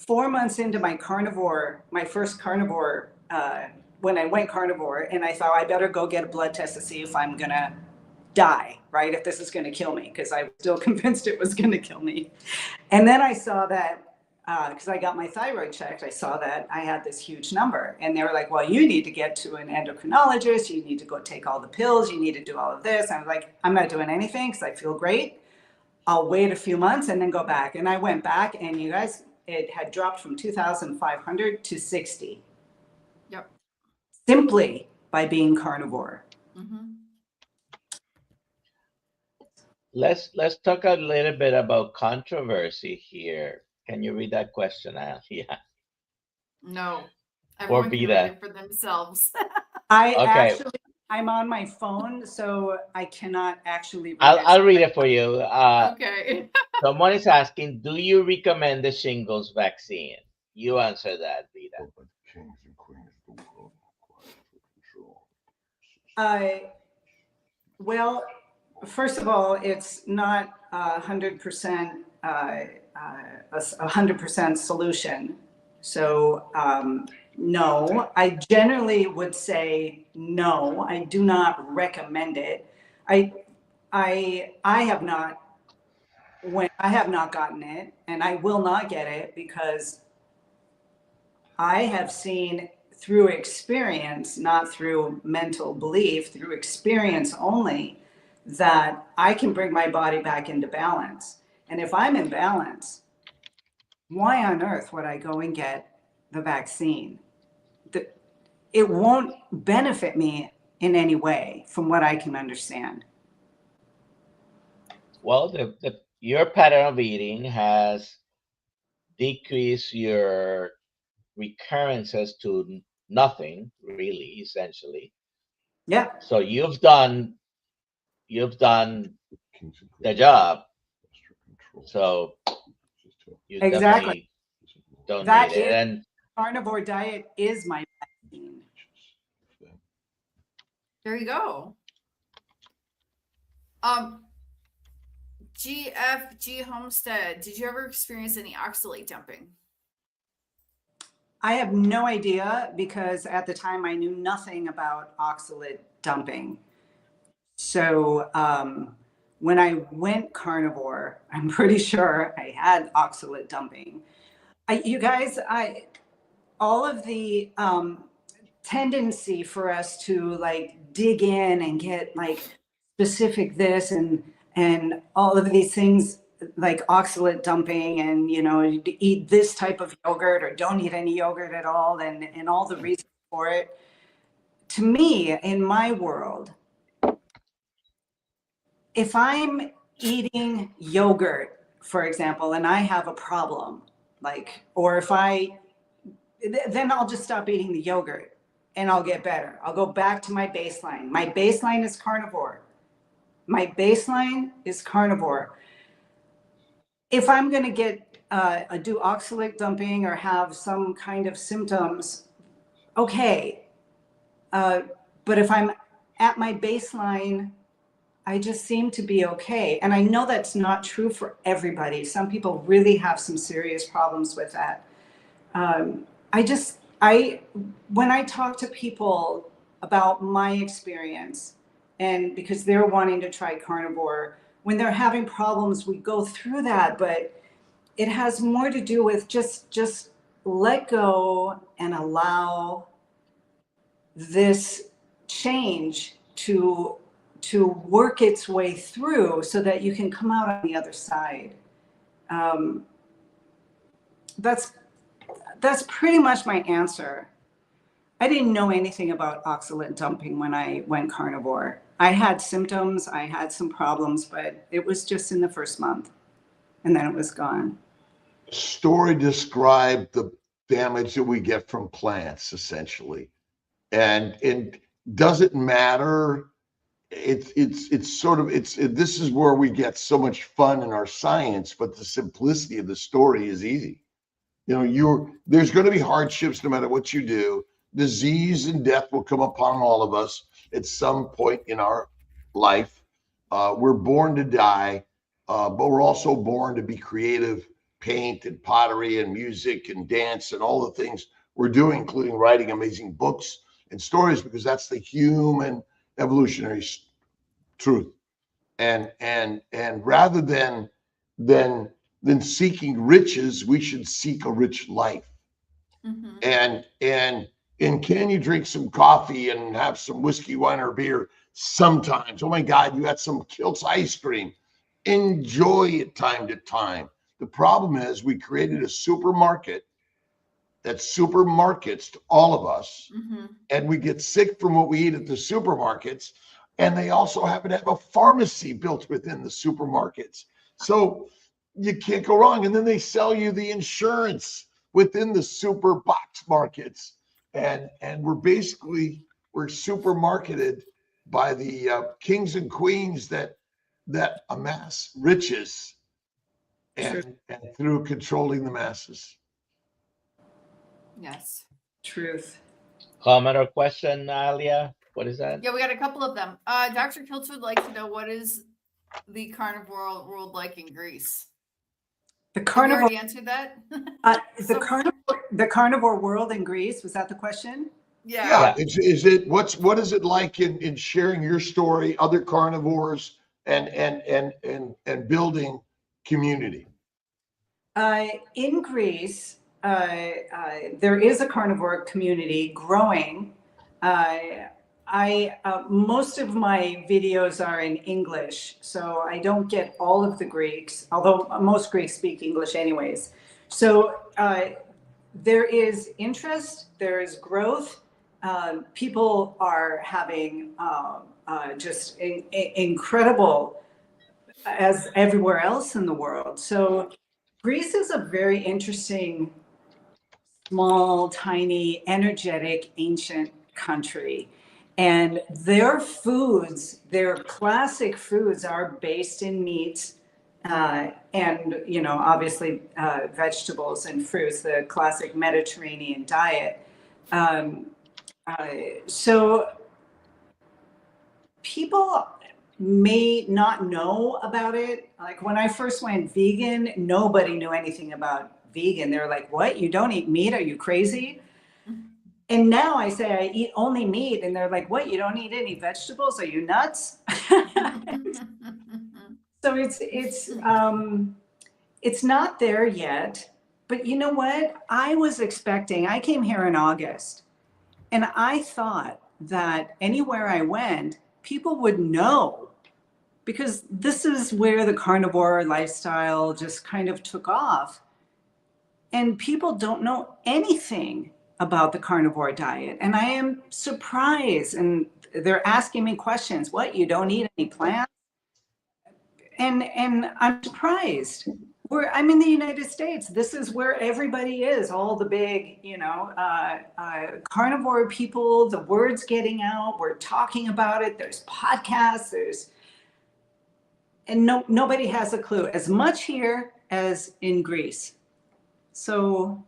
4 months into my carnivore, my first carnivore, when I went carnivore, and I thought I better go get a blood test to see if I'm gonna die, right? If this is gonna kill me, because I was still convinced it was gonna kill me. And then I saw that, because I got my thyroid checked, I saw that I had this huge number. And they were like, well, you need to get to an endocrinologist, you need to go take all the pills, you need to do all of this. I was like, I'm not doing anything because I feel great. I'll wait a few months and then go back. And I went back, and you guys, it had dropped from 2,500 to 60.
Yep.
Simply by being carnivore.
Mm-hmm.
Let's talk a little bit about controversy here. Can you read that question, Alia?
No.
Or
Everyone can
Vida.
read it for themselves.
Okay.
I'm on my phone, so I cannot actually read
I'll read it for you.
Okay.
Someone is asking, do you recommend the shingles vaccine? You answer that, Vida.
Kings and queens of the world required for control.
Well, first of all, it's not 100% a 100% solution. So no, I generally would say no. I do not recommend it. I have not gotten it, and I will not get it because I have seen through experience, not through mental belief, through experience only, that I can bring my body back into balance. And if I'm in balance, why on earth would I go and get the vaccine? It won't benefit me in any way, from what I can understand.
Well, your pattern of eating has decreased your recurrences to nothing, really, essentially.
Yeah.
So you've done the job. So you
Exactly.
definitely don't
That
need it.
is-
And
Carnivore diet is my vaccine.
There you go. GFG Homestead, did you ever experience any oxalate dumping?
I have no idea, because at the time I knew nothing about oxalate dumping. So when I went carnivore, I'm pretty sure I had oxalate dumping. You guys, all of the tendency for us to like dig in and get like specific this and all of these things like oxalate dumping, and eat this type of yogurt or don't eat any yogurt at all, and all the reasons for it. To me, in my world, if I'm eating yogurt for example, and I have a problem, like, or if then I'll just stop eating the yogurt and I'll get better. I'll go back to my baseline. My baseline is carnivore. My baseline is carnivore. If I'm going to do oxalate dumping or have some kind of symptoms, okay. But if I'm at my baseline, I just seem to be okay. And I know that's not true for everybody. Some people really have some serious problems with that. When I talk to people about my experience, and because they're wanting to try carnivore, when they're having problems, we go through that, but it has more to do with just let go and allow this change to work its way through so that you can come out on the other side. That's pretty much my answer. I didn't know anything about oxalate dumping when I went carnivore. I had symptoms, I had some problems, but it was just in the first month and then it was gone.
Story described the damage that we get from plants, essentially. And it doesn't matter. This is where we get so much fun in our science, but the simplicity of the story is easy. There's going to be hardships no matter what you do. Disease and death will come upon all of us at some point in our life. We're born to die, but we're also born to be creative, paint and pottery and music and dance and all the things we're doing, including writing amazing books and stories, because that's the human evolutionary truth. And rather than seeking riches, we should seek a rich life. Mm-hmm. And can you drink some coffee and have some whiskey, wine, or beer sometimes? Oh my God, you had some Kiltz ice cream. Enjoy it time to time. The problem is we created a supermarket that supermarkets to all of us, mm-hmm. and we get sick from what we eat at the supermarkets, and they also happen to have a pharmacy built within the supermarkets. So you can't go wrong. And then they sell you the insurance within the super box markets. And we're supermarketed by the kings and queens that amass riches and through controlling the masses.
Yes.
Truth.
Comment or question, Alia? What is that?
Yeah, we got a couple of them. Dr. Kiltz would like to know, what is the carnivore world like in Greece?
The carnivore.
Have you already answered that?
The carnivore world in Greece, was that the question?
Yeah.
What is it like in sharing your story, other carnivores, and building community?
In Greece, there is a carnivore community growing. Most of my videos are in English, so I don't get all of the Greeks, although most Greeks speak English anyways. So there is interest, there is growth. People are having just incredible, as everywhere else in the world. So Greece is a very interesting, small, tiny, energetic, ancient country. And their foods, their classic foods, are based in meat and, obviously vegetables and fruits, the classic Mediterranean diet. So people may not know about it. Like when I first went vegan, nobody knew anything about vegan. They were like, what? You don't eat meat? Are you crazy? And now I say I eat only meat, and they're like, what? You don't eat any vegetables? Are you nuts? So it's not there yet. But you know what? I came here in August, and I thought that anywhere I went, people would know, because this is where the carnivore lifestyle just kind of took off. And people don't know anything about the carnivore diet. And I am surprised. And they're asking me questions. What, you don't eat any plants? And I'm surprised. I'm in the United States. This is where everybody is. All the big, carnivore people. The word's getting out. We're talking about it. There's podcasts. And nobody has a clue. As much here as in Greece. So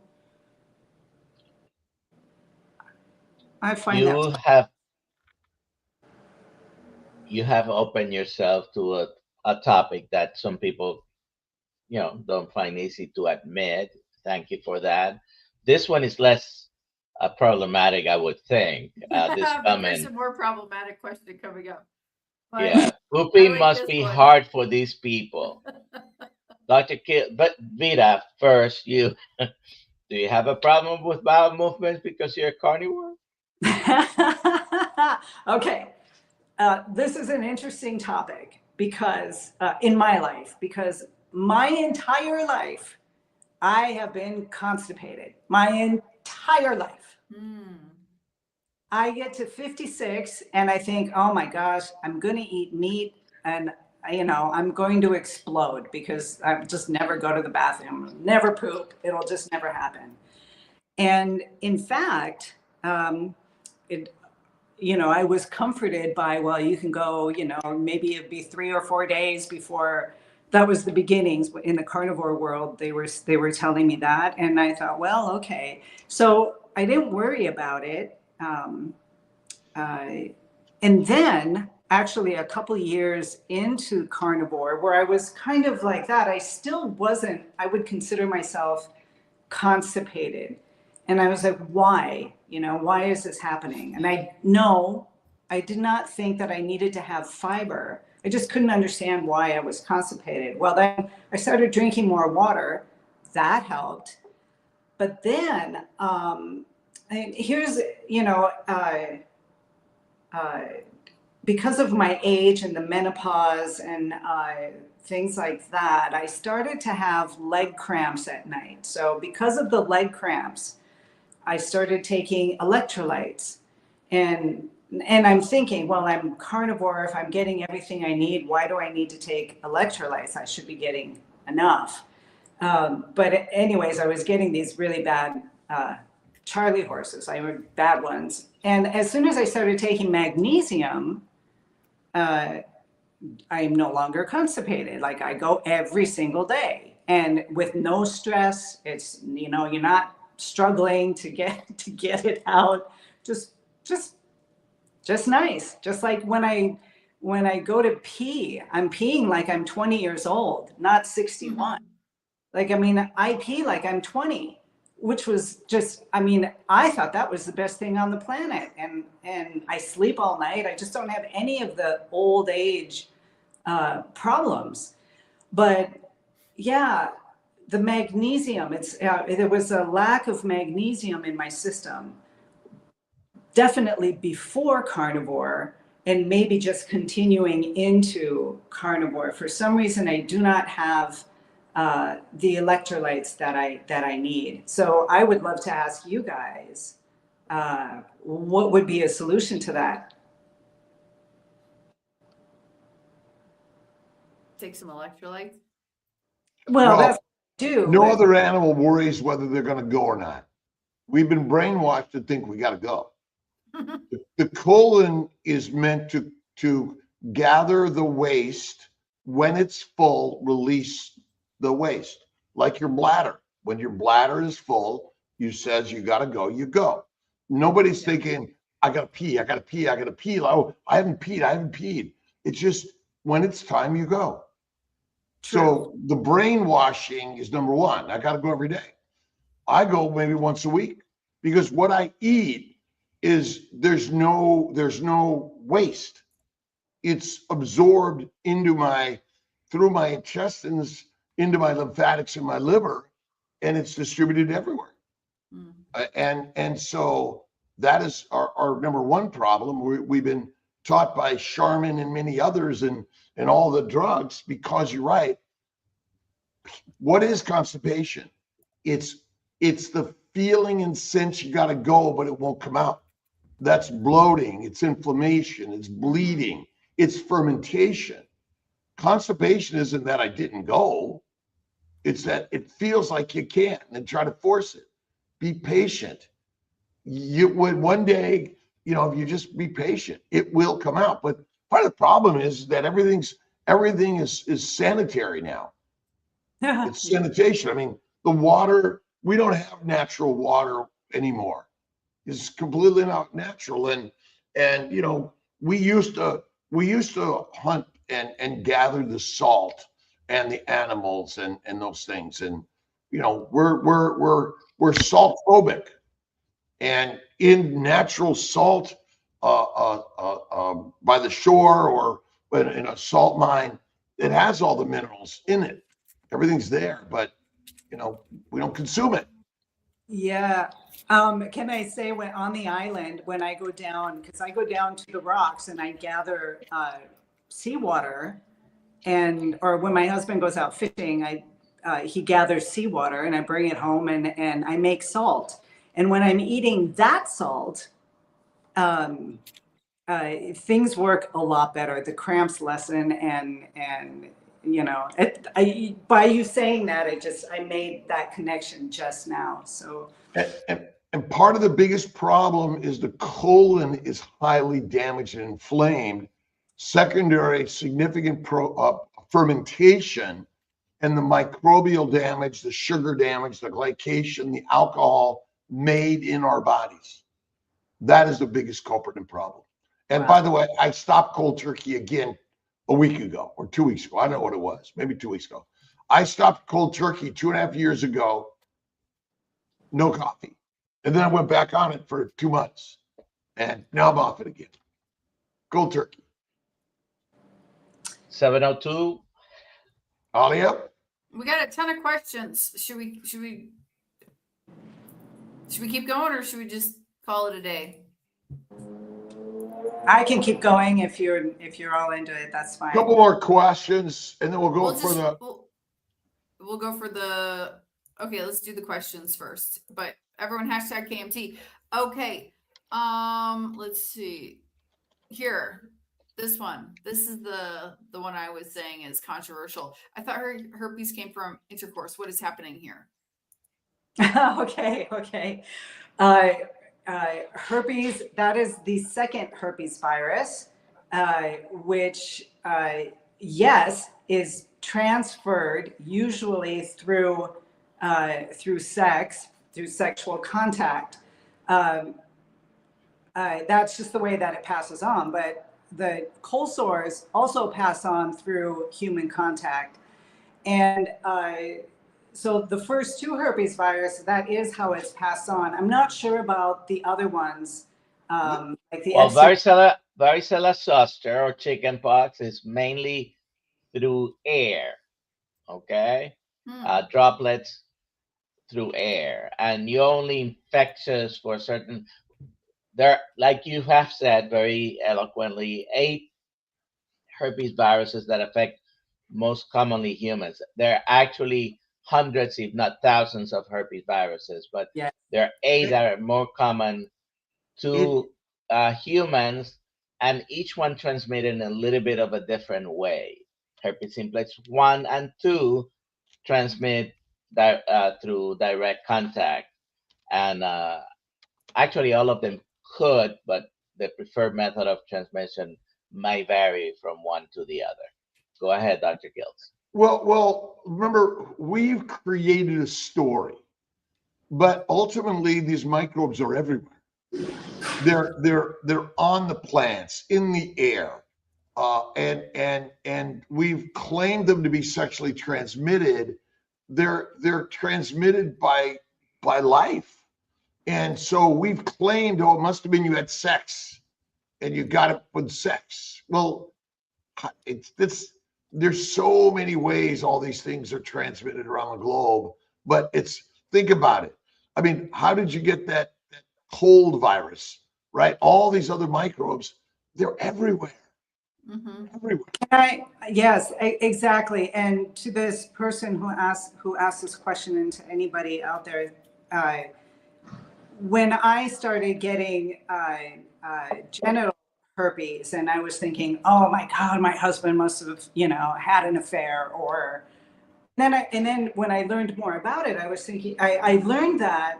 I find that
you have opened yourself to a topic that some people, don't find easy to admit. Thank you for that. This one is less problematic, I would think. This
But there's a more problematic question coming up. But
yeah, pooping
like
must
this
be
one.
hard for these people. Dr. Kiltz, but Vida, first, do you have a problem with bowel movements because you're a carnivore?
Okay. This is an interesting topic because in my life, because my entire life, I have been constipated. My entire life. I get to 56 and I think, oh my gosh, I'm going to eat meat and I'm going to explode because I just never go to the bathroom, never poop. It'll just never happen. And in fact, I was comforted by, well, you can go, maybe it'd be 3 or 4 days before. That was the beginnings in the carnivore world. They were telling me that. And I thought, well, okay. So I didn't worry about it. And then actually a couple years into carnivore where I was kind of like that, I would consider myself constipated. And I was like, why? Why is this happening? And I did not think that I needed to have fiber. I just couldn't understand why I was constipated. Well, then I started drinking more water. That helped. But then here's, because of my age and the menopause and things like that, I started to have leg cramps at night. So because of the leg cramps, I started taking electrolytes. And I'm thinking, well, I'm carnivore. If I'm getting everything I need, why do I need to take electrolytes? I should be getting enough. But anyways, I was getting these really bad Charlie horses. I were bad ones. And as soon as I started taking magnesium, I'm no longer constipated. Like I go every single day and with no stress. It's, you're not struggling to get it out. Just nice. Just like when I go to pee, I'm peeing like I'm 20 years old, not 61. Like, I pee like I'm 20, which was just, I thought that was the best thing on the planet. And I sleep all night. I just don't have any of the old age problems. But yeah, the magnesium, there was a lack of magnesium in my system, definitely before carnivore and maybe just continuing into carnivore. For some reason, I do not have the electrolytes that I need. So I would love to ask you guys, what would be a solution to that?
Take some electrolytes.
Well, that's what I do.
No other animal worries whether they're going to go or not. We've been brainwashed to think we got to go. The colon is meant to gather the waste. When it's full, release the waste. Like your bladder. When your bladder is full, you says you got to go, you go. Nobody's thinking, I got to pee, I got to pee, I got to pee. Oh, I haven't peed. It's just when it's time, you go. True. So the brainwashing is number one. I got to go every day. I go maybe once a week because what I eat is there's no waste. It's absorbed through my intestines, into my lymphatics in my liver, and it's distributed everywhere. And so that is our number one problem. We've been taught by Charmin and many others and all the drugs, because you're right. What is constipation? It's the feeling and sense you got to go, but it won't come out. That's bloating, it's inflammation, it's bleeding, it's fermentation. Constipation isn't that I didn't go. It's that it feels like you can't, and try to force it. Be patient. You would one day, you know, if you just be patient, it will come out. But part of the problem is that everything is sanitary now. It's sanitation. I mean, the water, we don't have natural water anymore. It's completely not natural. And you know, we used to hunt and gather the salt and the animals and those things. And you know, we're salt phobic. And in natural salt by the shore or in a salt mine, it has all the minerals in it. Everything's there, but you know, we don't consume it.
Yeah. Can I say, when on the island, when I go down, because I go down to the rocks and I gather seawater, or when my husband goes out fishing, he gathers seawater and I bring it home and I make salt. And when I'm eating that salt, things work a lot better. The cramps lessen, and you know, by you saying that, I made that connection just now. So.
And part of the biggest problem is the colon is highly damaged and inflamed. Secondary significant fermentation and the microbial damage, the sugar damage, the glycation, the alcohol made in our bodies. That is the biggest culprit and problem. And by the way, I stopped cold turkey again a week ago or 2 weeks ago. I don't know what it was, maybe 2 weeks ago. I stopped cold turkey 2.5 years ago, no coffee. And then I went back on it for 2 months. And now I'm off it again. Cold turkey.
702.
Alia?
We got a ton of questions. Should we keep going, or should we just call it a day?
I can keep going if you're all into it. That's fine.
Couple more questions, and then we'll go
We'll go for the. Okay, let's do the questions first. But everyone, hashtag KMT. Okay. Let's see. Here, this one. This is the one I was saying is controversial. I thought herpes came from intercourse. What is happening here?
Okay. Herpes, that is the second herpes virus, which, yes, is transferred usually through sex, through sexual contact. That's just the way that it passes on. But the cold sores also pass on through human contact. And so the first two herpes virus, that is how it's passed on. I'm not sure about the other ones. Like the
varicella zoster or chickenpox is mainly through air, okay? Droplets through air, and you only infectious for certain. There, like you have said very eloquently, 8 herpes viruses that affect most commonly humans. There are actually hundreds, if not thousands, of herpes viruses, but there are 8 that are more common to humans, and each one transmitted in a little bit of a different way. Herpes simplex 1 and 2 transmit through direct contact, and actually all of them could, but the preferred method of transmission may vary from one to the other. Go ahead, Dr. Kiltz.
Well, remember, we've created a story, but ultimately these microbes are everywhere. They're on the plants, in the air, and we've claimed them to be sexually transmitted. They're transmitted by life. And so we've claimed, oh, it must have been you had sex and you got it with sex. Well, there's so many ways all these things are transmitted around the globe, but think about it. I mean, how did you get that cold virus, right? All these other microbes, they're everywhere. Everywhere.
Yes, exactly. And to this person who asked this question, and to anybody out there, when I started getting genital herpes, and I was thinking, oh my God, my husband must have, had an affair, or then when I learned more about it, I was thinking, I learned that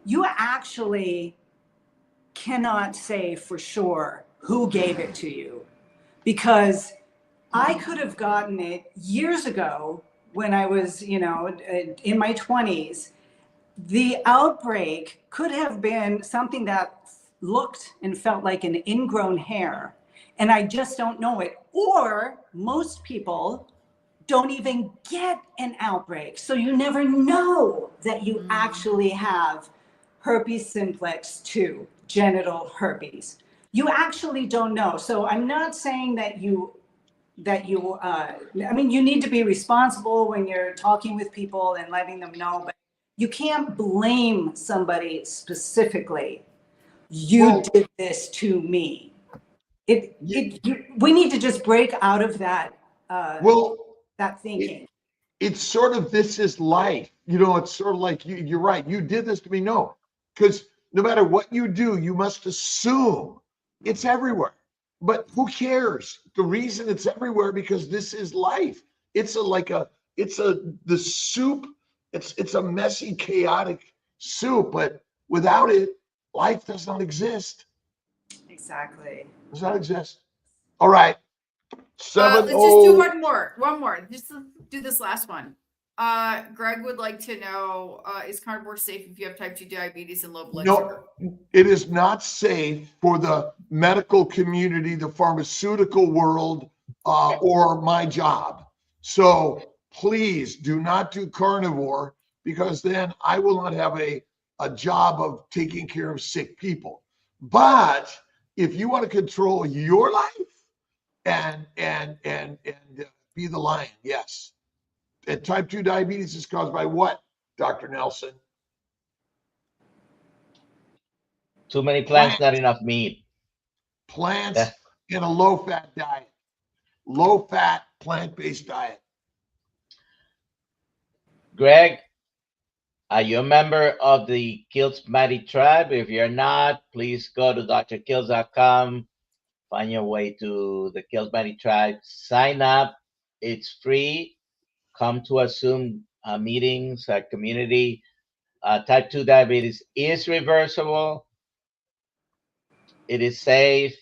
you actually cannot say for sure who gave it to you, because I could have gotten it years ago when I was, in my 20s. The outbreak could have been something that looked and felt like an ingrown hair, and I just don't know it. Or most people don't even get an outbreak, so you never know that you actually have herpes simplex 2, genital herpes. You actually don't know. So I'm not saying that you you need to be responsible when you're talking with people and letting them know, but you can't blame somebody specifically. You did this to me. We need to just break out of that that thinking.
It's sort of, this is life. It's sort of like, you're right. You did this to me. No, because no matter what you do, you must assume it's everywhere. But who cares? The reason it's everywhere, because this is life. It's the soup. It's a messy, chaotic soup, but without it, life does not exist.
Exactly.
Does not exist. All right.
Let's just do one more. Just do this last one. Greg would like to know, is carnivore safe if you have type 2 diabetes and low blood sugar?
No, it is not safe for the medical community, the pharmaceutical world, or my job. So please do not do carnivore, because then I will not have a job of taking care of sick people. But if you want to control your life and be the lion, yes. And type 2 diabetes is caused by what, Dr. Nelson?
Too many plants, not enough meat.
Plants in a low-fat diet. Low-fat, plant-based diet.
Greg, are you a member of the Kiltz Mighty Tribe? If you're not, please go to DoctorKiltz.com, find your way to the Kiltz Mighty Tribe, sign up. It's free. Come to our Zoom meetings, our community. Type 2 diabetes is reversible. It is safe.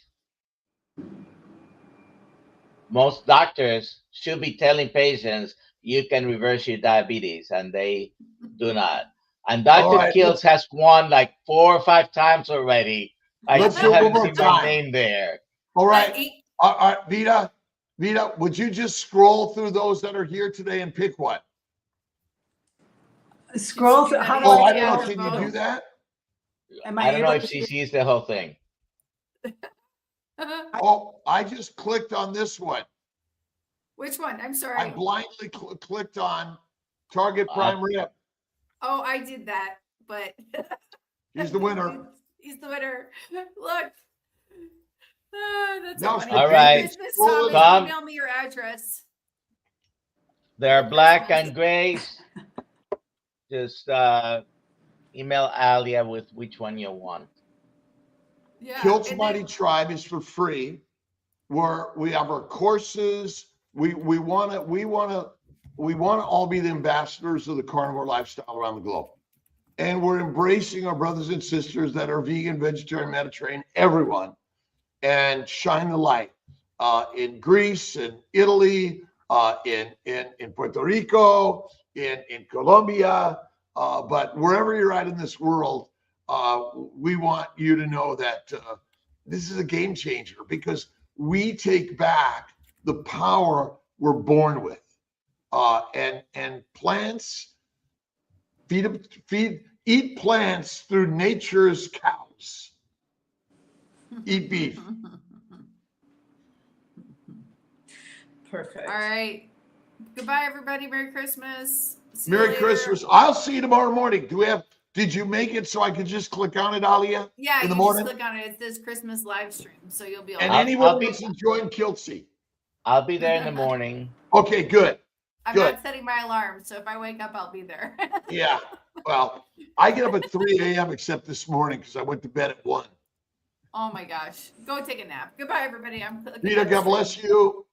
Most doctors should be telling patients you can reverse your diabetes, and they do not. And Dr. Kiltz has won like 4 or 5 times already. I just haven't seen my name there.
All right. Vida, would you just scroll through those that are here today and pick one?
Scroll through.
I don't know. Can you do that?
I don't know if she sees the whole thing.
I just clicked on this one.
Which one? I'm sorry.
I blindly clicked on Target Prime Rib.
Oh, I did that, but
he's the winner.
He's the winner. Look. That's
no,
funny.
All right.
Tom, email me your address.
They're black and grays. Just email Alia with which one you want.
Yeah.
Kiltz Mighty Tribe is for free. We have our courses. We want to all be the ambassadors of the carnivore lifestyle around the globe. And we're embracing our brothers and sisters that are vegan, vegetarian, Mediterranean, everyone, and shine the light in Greece, in Italy, in Puerto Rico, in Colombia, but wherever you're at in this world, we want you to know that this is a game changer, because we take back the power we're born with, and plants eat plants through nature's cows. Eat beef.
Perfect.
All right. Goodbye, everybody. Merry Christmas.
Merry Christmas. I'll see you tomorrow morning. Did you make it so I could just click on it, Alia?
Yeah,
in the
you
morning?
just click on it. It says Christmas live stream, so you'll be all
And
right.
anyone wants to join Kiltz?
I'll be there in the morning.
Okay, good.
I'm not setting my alarm, so if I wake up, I'll be there.
Yeah. Well, I get up at 3 a.m. except this morning because I went to bed at 1.
Oh my gosh. Go take a nap. Goodbye, everybody.
Vida, God bless you.